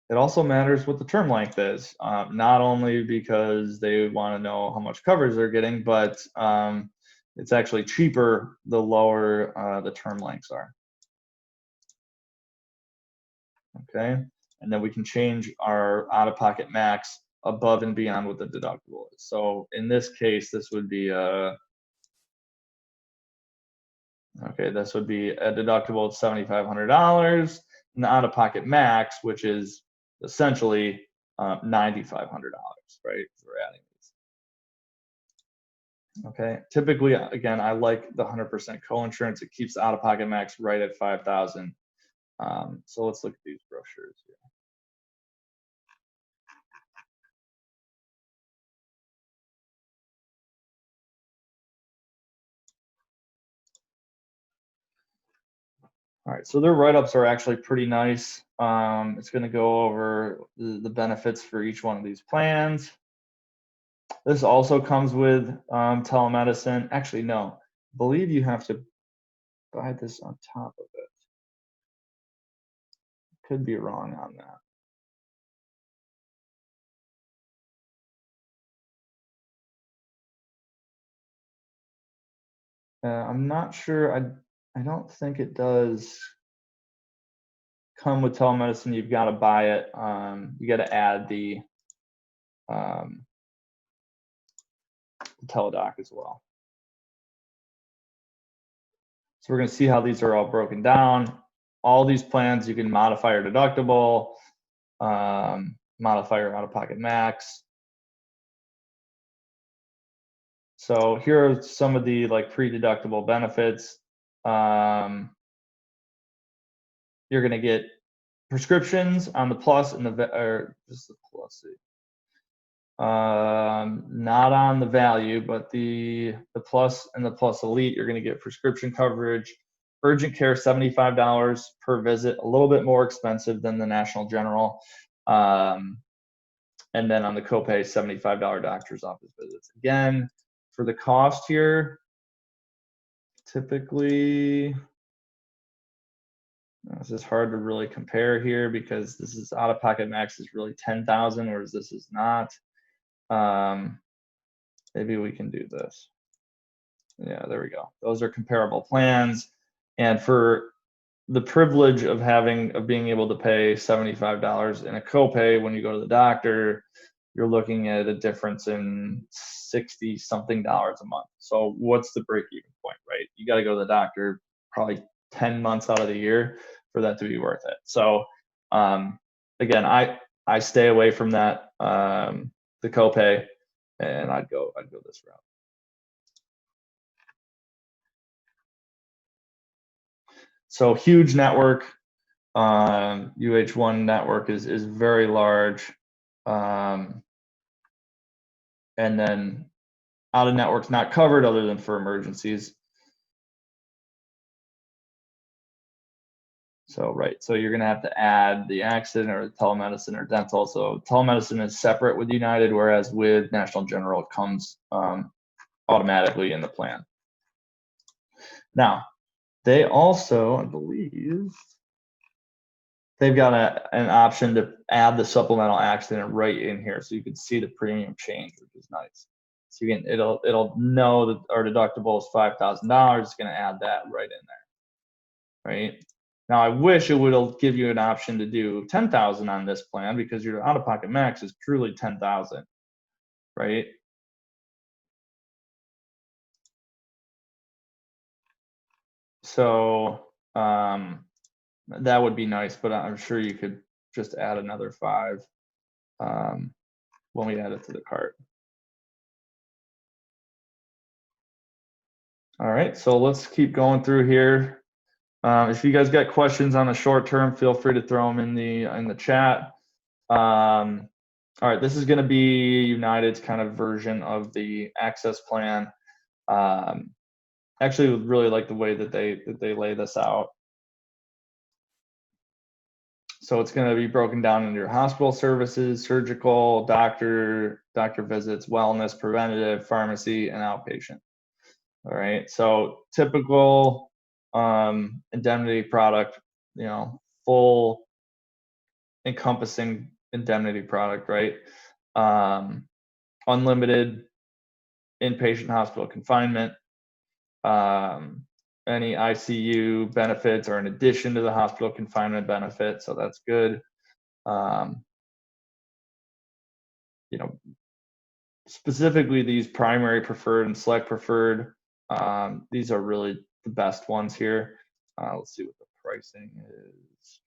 It also matters what the term length is, not only because they want to know how much coverage they're getting, but it's actually cheaper the lower the term lengths are. Okay, and then we can change our out-of-pocket max above and beyond what the deductible is. So in this case, this would be a this would be a deductible of $7,500, and the out-of-pocket max, which is essentially $9,500, right? We're adding these. Okay, typically, again, I like the 100% co-insurance. It keeps the out-of-pocket max right at 5,000. So let's look at these brochures here. All right, so their write-ups are actually pretty nice. It's going to go over the benefits for each one of these plans. This also comes with telemedicine. Actually, no, I believe you have to buy this on top of it. Could be wrong on that. I'm not sure. I don't think it does come with telemedicine. You've got to buy it. You got to add the teledoc as well. So we're going to see how these are all broken down. All these plans, you can modify your deductible, modify your out-of-pocket max. So here are some of the pre-deductible benefits. You're going to get prescriptions on the Plus and just the Plus. Not on the Value, but the Plus and the Plus Elite, you're going to get prescription coverage. Urgent care, $75 per visit, a little bit more expensive than the National General. And then on the copay, $75 doctor's office visits. Again, for the cost here, typically, this is hard to really compare here because this is out-of-pocket max is really 10,000, whereas this is not. Maybe we can do this. Yeah, there we go. Those are comparable plans. And for the privilege of being able to pay $75 in a copay when you go to the doctor, you're looking at a difference in $60-something a month. So what's the break-even point, right? You got to go to the doctor probably 10 months out of the year for that to be worth it. So again, I stay away from that, the copay, and I'd go this route. So huge network. UHOne network is very large. And then out of network's not covered other than for emergencies. So so you're gonna have to add the accident or telemedicine or dental. So telemedicine is separate with United, whereas with National General it comes automatically in the plan. Now, they also, I believe, they've got an option to add the supplemental accident right in here, so you can see the premium change, which is nice. So it'll know that our deductible is $5,000. It's going to add that right in there, right? Now I wish it would give you an option to do 10,000 on this plan because your out-of-pocket max is truly 10,000, right? So that would be nice, but I'm sure you could just add another 5 when we add it to the cart. All right, so let's keep going through here. If you guys got questions on the short term, feel free to throw them in the chat. All right, this is going to be United's kind of version of the access plan. Actually, really like the way that they lay this out. So it's going to be broken down into your hospital services, surgical, doctor visits, wellness, preventative, pharmacy, and outpatient. All right, so typical indemnity product, full encompassing indemnity product, right? Unlimited inpatient hospital confinement. Any ICU benefits are in addition to the hospital confinement benefit, so that's good. Specifically these primary preferred and select preferred, these are really the best ones here. Let's see what the pricing is.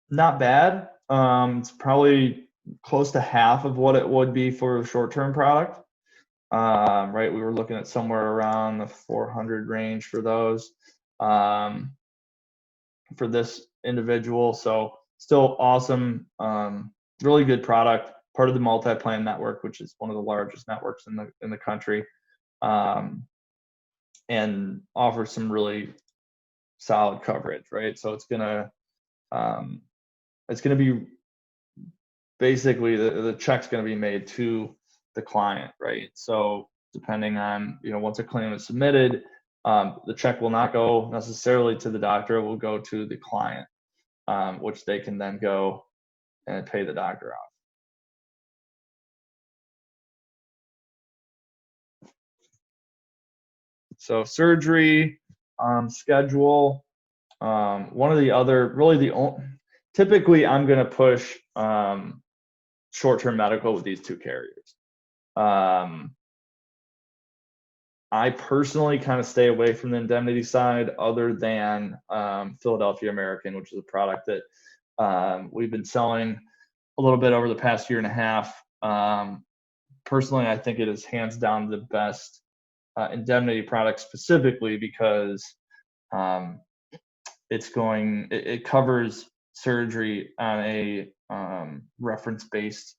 Not bad. It's probably close to half of what it would be for a short-term product. Right, we were looking at somewhere around the 400 range for those for this individual. So still awesome, really good product, part of the multi-plan network, which is one of the largest networks in the country, and offers some really solid coverage, right? So it's gonna be basically the check's gonna be made to the client, right? So depending on, once a claim is submitted, the check will not go necessarily to the doctor, it will go to the client, which they can then go and pay the doctor off. So surgery schedule, one of the other, really the only, typically I'm going to push short-term medical with these two carriers. I personally kind of stay away from the indemnity side, other than Philadelphia American, which is a product that we've been selling a little bit over the past year and a half. Personally, I think it is hands down the best indemnity product, specifically because it covers surgery on a reference-based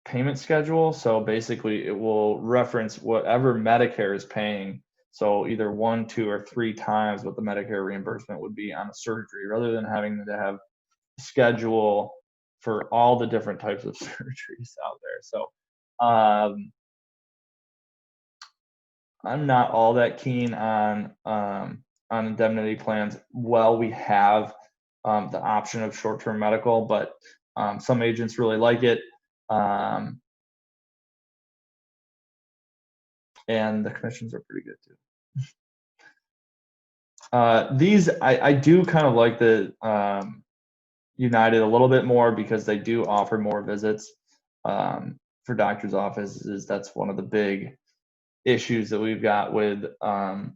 payment schedule. So basically it will reference whatever Medicare is paying, so either 1, 2, or 3 times what the Medicare reimbursement would be on a surgery, rather than having to have a schedule for all the different types of surgeries out there. So I'm not all that keen on indemnity plans. Well, we have the option of short-term medical, but some agents really like it. And the commissions are pretty good too. These, I do kind of like the United a little bit more, because they do offer more visits for doctor's offices. That's one of the big issues that we've got with the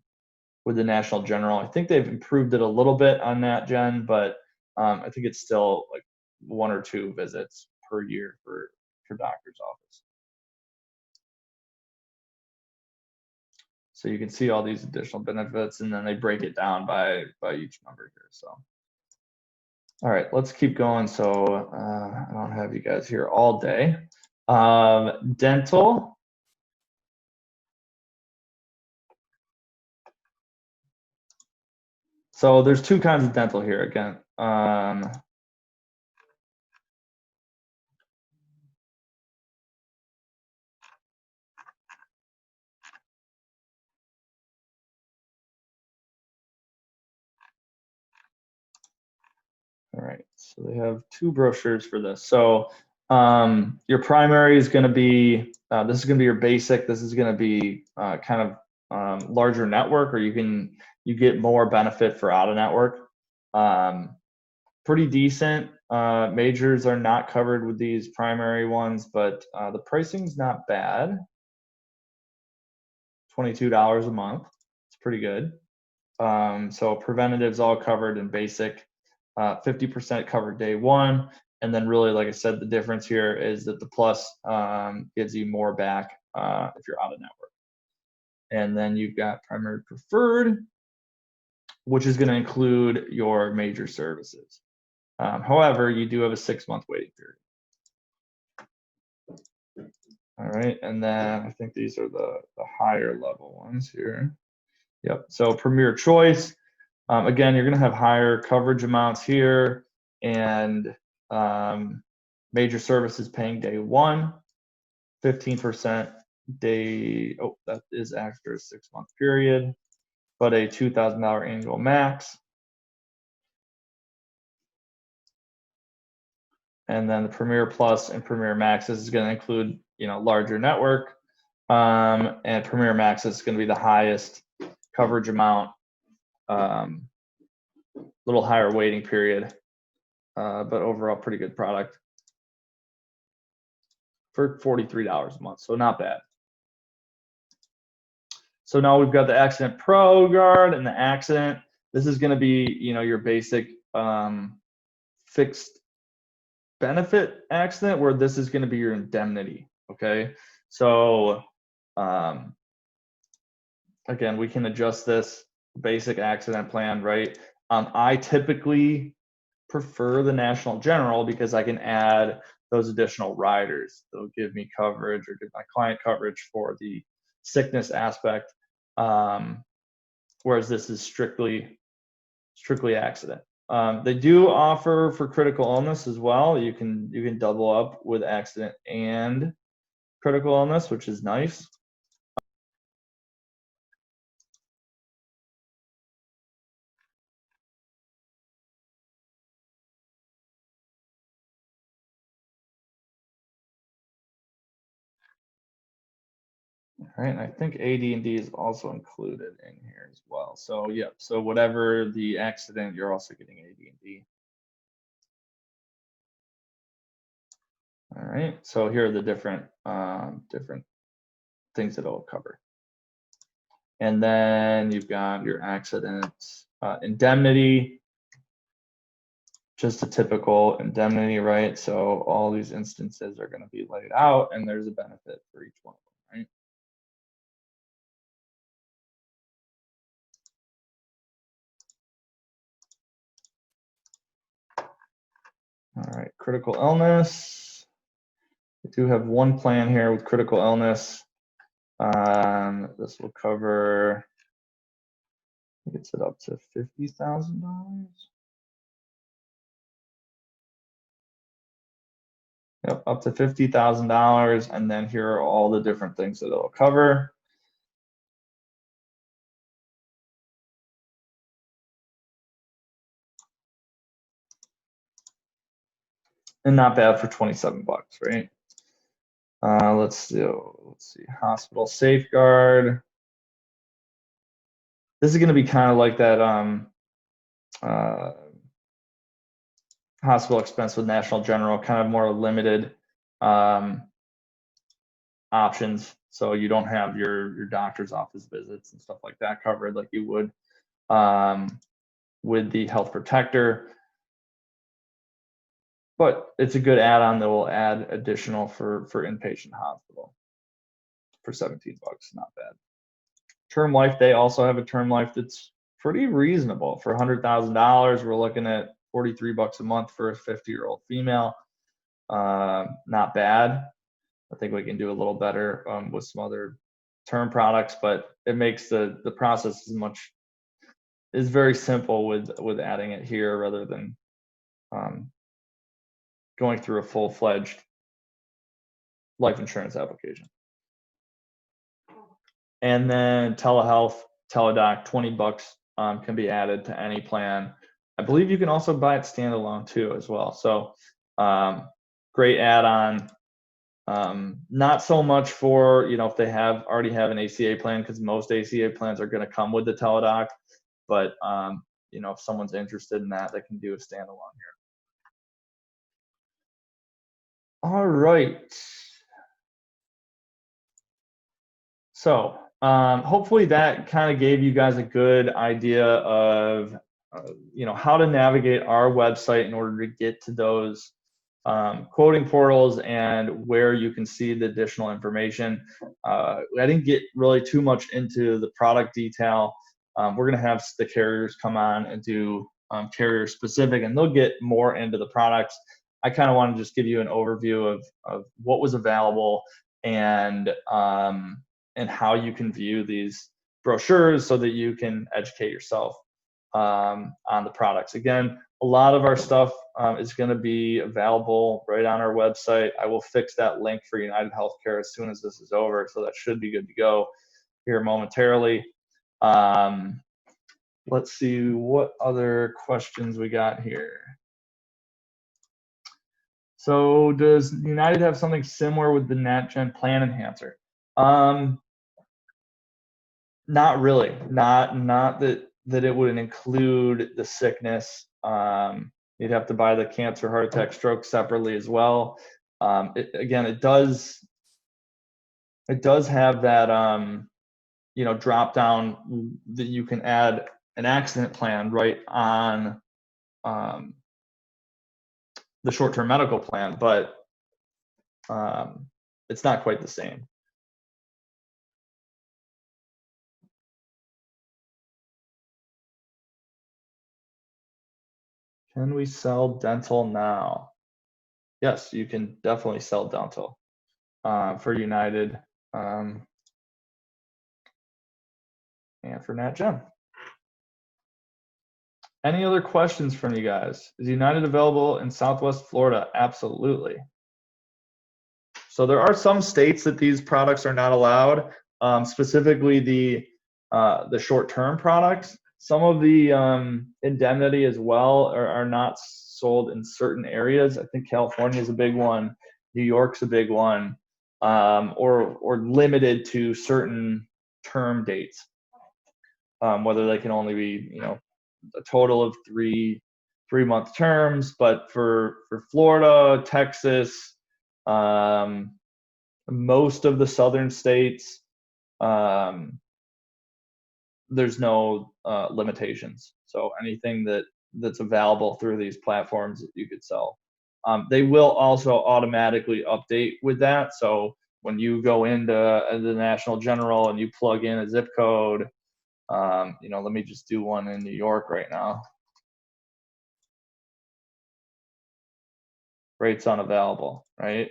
National General. I think they've improved it a little bit on NatGen, but I think it's still like 1 or 2 visits per year for doctor's office. So you can see all these additional benefits, and then they break it down by each member here. So, all right, let's keep going. So I don't have you guys here all day. Dental. So there's 2 kinds of dental here again. All right, so they have 2 brochures for this. So your primary is going to be, this is going to be your basic. This is going to be kind of larger network, or you get more benefit for out of network. pretty decent. Majors are not covered with these primary ones, but the pricing's not bad. $22 a month. It's pretty good. So preventative's all covered in basic, 50% covered day one. And then really, like I said, the difference here is that the plus gives you more back if you're out of network. And then you've got primary preferred, which is going to include your major services. However, you do have a 6-month waiting period. All right, and then I think these are the higher level ones here. Yep, so Premier Choice. Again, you're going to have higher coverage amounts here, and major services paying day one, 15% day, oh, that is after a 6-month period, but a $2,000 annual max. And then the Premier Plus and Premier Max is going to include, larger network. And Premier Max is going to be the highest coverage amount, little higher waiting period, but overall pretty good product for $43 a month, so not bad. So now we've got the Accident Pro Guard and the Accident. This is going to be, your basic fixed benefit accident, where this is going to be your indemnity. Okay, so again, we can adjust this basic accident plan, right? I typically prefer the National General because I can add those additional riders. They'll give me coverage or give my client coverage for the sickness aspect, whereas this is strictly accident. They do offer for critical illness as well. You can double up with accident and critical illness, which is nice. All right, and I think AD&D is also included in here as well. So yeah, so whatever the accident, you're also getting AD&D. All right, so here are the different things that it'll cover. And then you've got your accident indemnity, just a typical indemnity, right? So all these instances are going to be laid out, and there's a benefit for each one of them, right? All right, critical illness. We do have one plan here with critical illness. This will cover, gets it up to $50,000. Yep, up to $50,000, and then here are all the different things that it'll cover. And not bad for 27 bucks, right? Let's see, hospital safeguard. This is going to be kind of like that hospital expense with National General, kind of more limited options. So you don't have your doctor's office visits and stuff like that covered like you would with the Health Protector. But it's a good add-on that will add additional for inpatient hospital for 17 bucks, not bad. Term life, they also have a term life that's pretty reasonable. For $100,000, we're looking at 43 bucks a month for a 50-year-old female. Not bad. I think we can do a little better with some other term products, but it makes the process is very simple with adding it here rather than going through a full-fledged life insurance application. And then telehealth, teledoc, 20 bucks can be added to any plan. I believe you can also buy it standalone too as well. So great add-on. Not so much for, if they already have an ACA plan, because most ACA plans are going to come with the teledoc. But you know, if someone's interested in that, they can do a standalone here. All right. So hopefully that kind of gave you guys a good idea of you know, how to navigate our website in order to get to those quoting portals and where you can see the additional information. I didn't get really too much into the product detail. We're going to have the carriers come on and do carrier specific, and they'll get more into the products. I kind of want to just give you an overview of what was available and how you can view these brochures so that you can educate yourself on the products. Again, a lot of our stuff is going to be available right on our website. I will fix that link for United Healthcare as soon as this is over, so that should be good to go here momentarily. Let's see what other questions we got here. So does United have something similar with the NatGen plan enhancer? Not really. Not that it would include the sickness. You'd have to buy the cancer, heart attack, stroke separately as well. Again, it does have that you know, drop down that you can add an accident plan right on the short-term medical plan, but it's not quite the same. Can we sell dental now? Yes, you can definitely sell dental for United and for NatGen. Any other questions from you guys? Is United available in Southwest Florida? Absolutely. So there are some states that these products are not allowed, specifically the short-term products. Some of the indemnity as well are not sold in certain areas. I think California is a big one. New York's a big one, or limited to certain term dates, whether they can only be, you know, a total of three-month terms. But for Florida, Texas, most of the southern states, there's no limitations. So anything that's available through these platforms you could sell. They will also automatically update with that. So when you go into the National General and you plug in a zip code, you know, let me just do one in New York right now. Rates unavailable, right?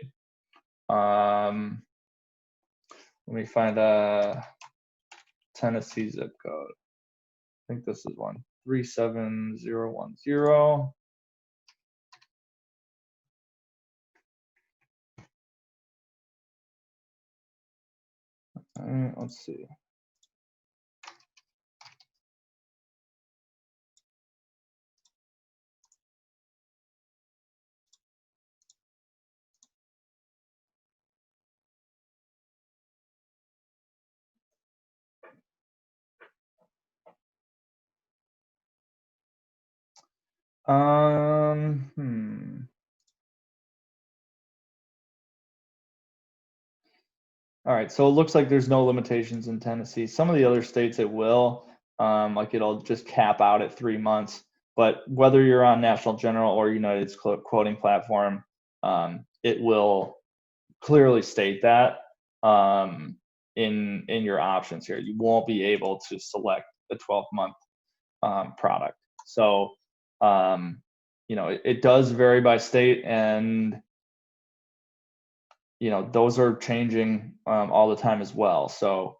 Let me find a Tennessee zip code. I think this is 137,010. Let's see. All right, so it looks like there's no limitations in Tennessee. Some of the other states it will, like it'll just cap out at 3 months. But whether you're on National General or United's quoting platform, it will clearly state that in your options here. You won't be able to select a 12-month product. So you know, it does vary by state, and you know, those are changing all the time as well. So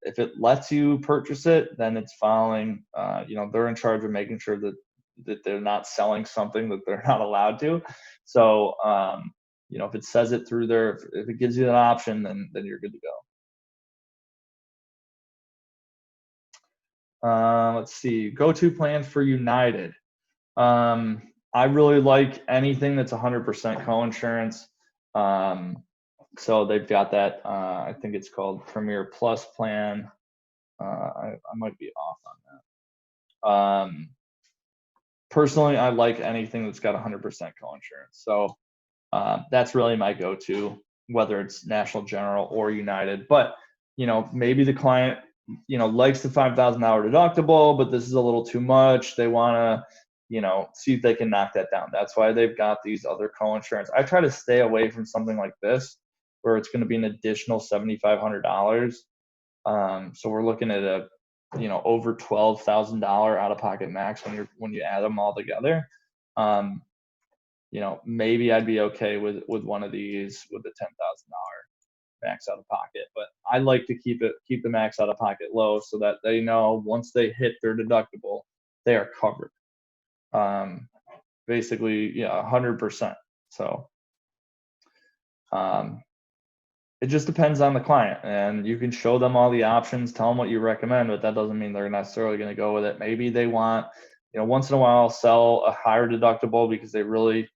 if it lets you purchase it, then it's following, you know, they're in charge of making sure that they're not selling something that they're not allowed to. So you know, if it says it through there, if it gives you an option, then you're good to go. Let's see, go-to plans for United. I really like anything that's 100% co-insurance. So they've got that, I think it's called Premier Plus plan. I might be off on Personally, I like anything that's got 100% coinsurance. So that's really my go-to, whether it's National General or United. But maybe the client likes the $5,000 deductible, but this is a little too much. They want to see if they can knock that down. That's why they've got these other coinsurance. I try to stay away from something like this where it's going to be an additional $7,500. So we're looking at a over $12,000 out-of-pocket max when you add them all together. Maybe I'd be okay with one of these with the $10,000 max out of pocket, but I like to keep the max out of pocket low so that they know once they hit their deductible, they are covered. Basically, 100%. So it just depends on the client, and you can show them all the options, tell them what you recommend, but that doesn't mean they're necessarily going to go with it. Maybe they want, once in a while sell a higher deductible because they really,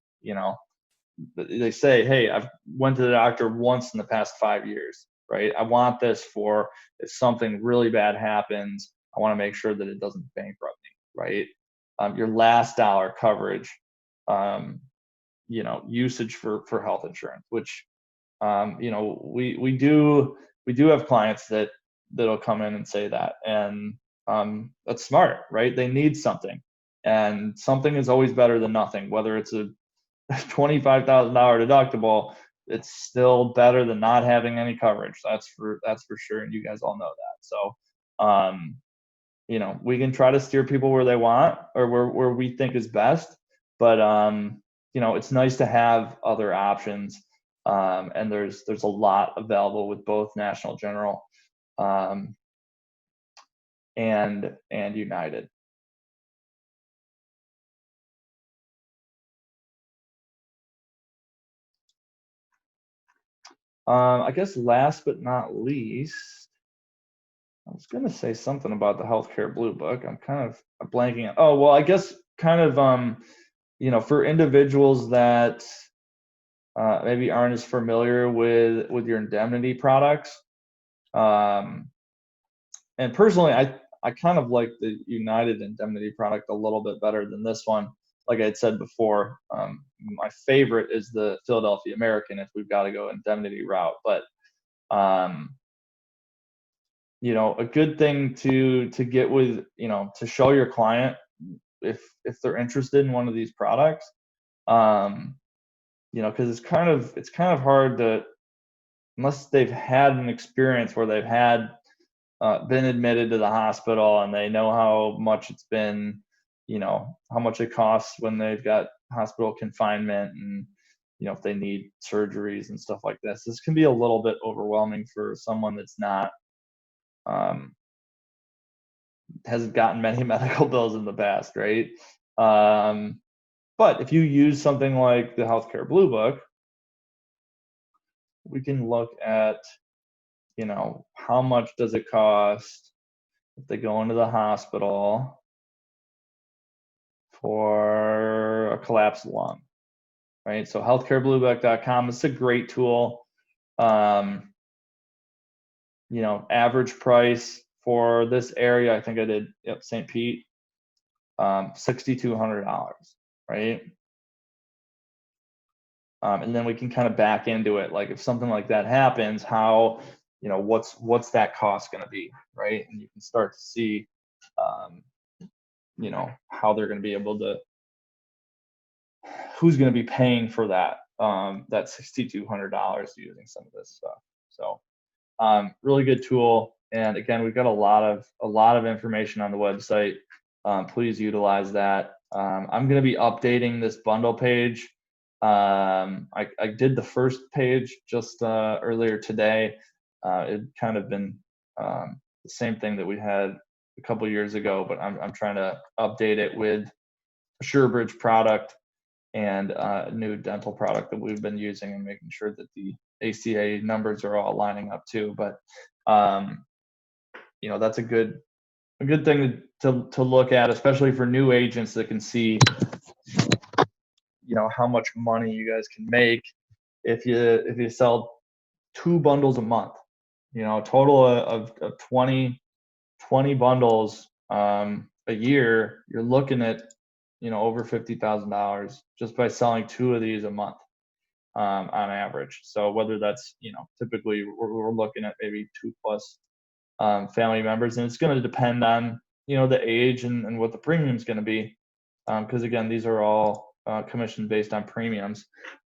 they say, hey, I've went to the doctor once in the past 5 years, right? I want this for if something really bad happens, I want to make sure that it doesn't bankrupt me, right? Your last dollar coverage, usage for health insurance, which, we do have clients that'll come in and say that, and that's smart, right? They need something, and something is always better than nothing. Whether it's a $25,000 deductible, it's still better than not having any coverage. That's for sure, and you guys all know that. So, we can try to steer people where they want or where we think is best, but it's nice to have other options. And there's a lot available with both National General and United. I guess last but not least, I was going to say something about the healthcare blue book. I'm kind of blanking out. Oh, well, I guess kind of for individuals that maybe aren't as familiar with your indemnity products. And personally, I kind of like the United indemnity product a little bit better than this one. Like I had said before, my favorite is the Philadelphia American if we've got to go indemnity route. But a good thing to get with, to show your client if they're interested in one of these products, because it's kind of hard to, unless they've had an experience where they've had been admitted to the hospital and they know how much it's been, how much it costs when they've got hospital confinement, and if they need surgeries and stuff like this. This can be a little bit overwhelming for someone that's not hasn't gotten many medical bills in the past, right? But if you use something like the Healthcare Blue Book, we can look at how much does it cost if they go into the hospital for a collapsed lung, right? So healthcarebluebook.com is a great tool. Average price for this area, I think I did, St. Pete, $6,200, right? And then we can kind of back into it, like if something like that happens, how, what's that cost going to be, right? And you can start to see, how they're going to be able to, who's going to be paying for that $6,200 using some of this stuff. So, really good tool. And again, we've got a lot of information on the website. Please utilize that. I'm going to be updating this bundle page. I did the first page just earlier today. It kind of been the same thing that we had a couple years ago, but I'm trying to update it with a SureBridge product and a new dental product that we've been using, and making sure that the ACA numbers are all lining up too. But that's a good thing to look at, especially for new agents that can see how much money you guys can make if you sell 2 bundles a month. A total of 20 bundles a a year, you're looking at, over $50,000 just by selling 2 of these a month, on average. So whether that's, typically we're looking at maybe 2 plus family members, and it's going to depend on, the age and what the premium is going to be, because again, these are all commission based on premiums.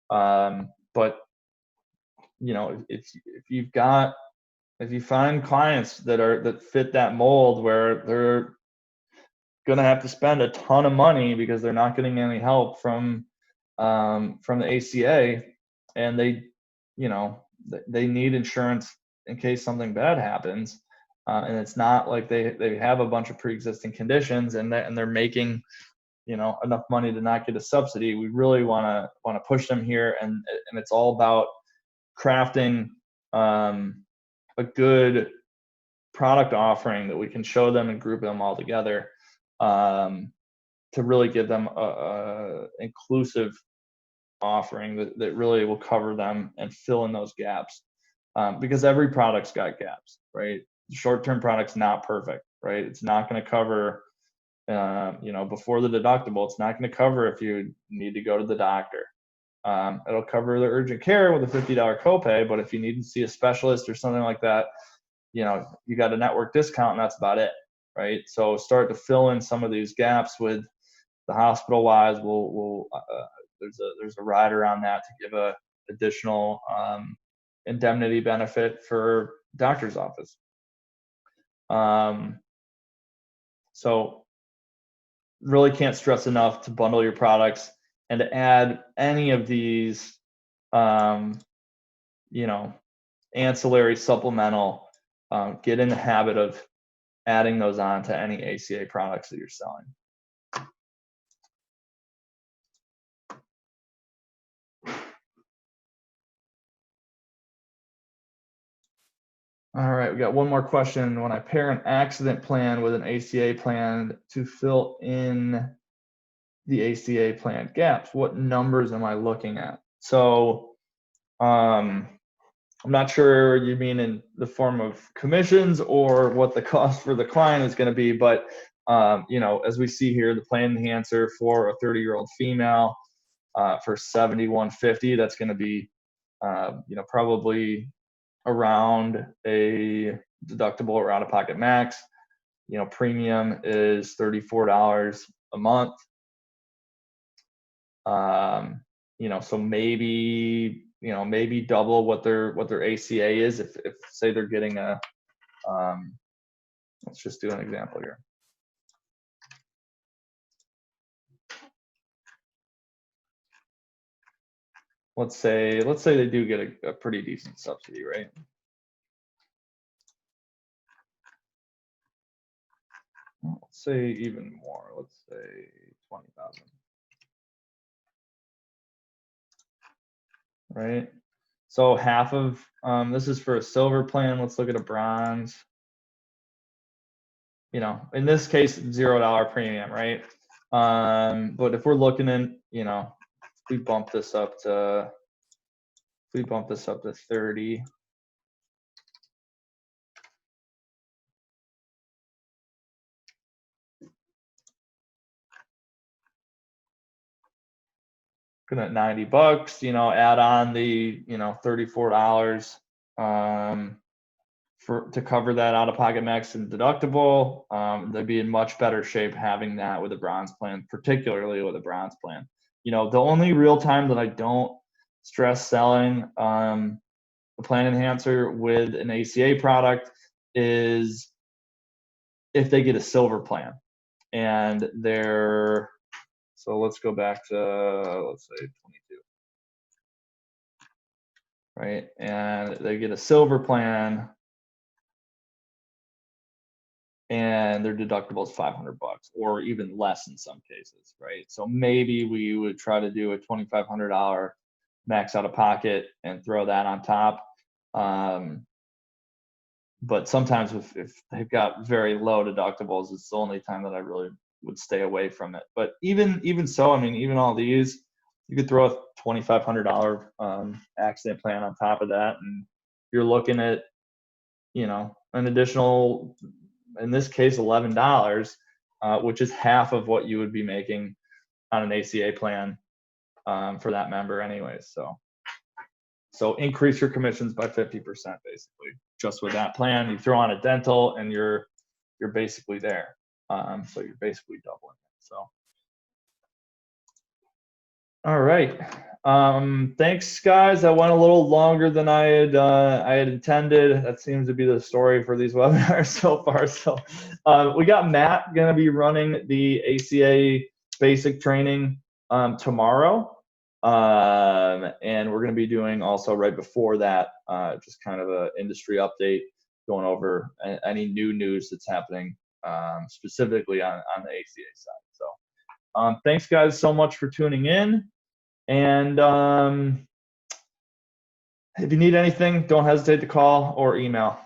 But if you find clients that fit that mold where they're gonna have to spend a ton of money because they're not getting any help from the ACA, and they need insurance in case something bad happens, and it's not like they have a bunch of pre-existing conditions and they're making enough money to not get a subsidy. We really want to push them here, and it's all about crafting a good product offering that we can show them and group them all together, to really give them a inclusive offering that really will cover them and fill in those gaps, because every product's got gaps, right? The short-term product's not perfect, right? It's not going to cover before the deductible. It's not going to cover if you need to go to the doctor. It'll cover the urgent care with a $50 copay, but if you need to see a specialist or something like that, you got a network discount, and that's about it, right? So start to fill in some of these gaps with the hospital-wise. There's a rider on that to give a additional indemnity benefit for doctor's office. So really can't stress enough to bundle your products and to add any of these, ancillary supplemental, get in the habit of adding those on to any ACA products that you're selling. All right, we got one more question. When I pair an accident plan with an ACA plan to fill in the ACA plan gaps, what numbers am I looking at? So I'm not sure you mean in the form of commissions or what the cost for the client is going to be, but as we see here, the plan enhancer for a 30-year-old female for $7,150, that's going to be probably around a deductible or out-of-pocket max. Premium is $34 a month. So maybe double what their ACA is if say they're getting a let's just do an example here. Let's say they do get a pretty decent subsidy, right? Let's say even more. Let's say 20,000. Right? So half of this is for a silver plan. Let's look at a bronze. In this case, $0 premium, right? But if we're looking in, we bump this up to 30. Looking at $90, add on the $34 to cover that out-of-pocket max and deductible. They'd be in much better shape having that with a bronze plan, particularly with a bronze plan. The only real time that I don't stress selling the plan enhancer with an ACA product is if they get a silver plan and they're, so let's go back to, let's say 22, right? And they get a silver plan and their deductible is $500 or even less in some cases, right? So maybe we would try to do a $2,500 max out of pocket and throw that on top. But sometimes if they've got very low deductibles, it's the only time that I really would stay away from it. But even so, even all these, you could throw a $2,500 accident plan on top of that, and you're looking at an additional, in this case, $11 which is half of what you would be making on an ACA plan for that member anyways. So increase your commissions by 50% basically, just with that plan. You throw on a dental and you're basically there. So you're basically doubling it. So, all right. Thanks guys. That went a little longer than I had intended. That seems to be the story for these webinars so far. So we got Matt gonna be running the ACA basic training tomorrow. And we're going to be doing also right before that, just kind of a industry update, going over any new news that's happening specifically on the ACA side. So thanks guys so much for tuning in. And if you need anything, don't hesitate to call or email.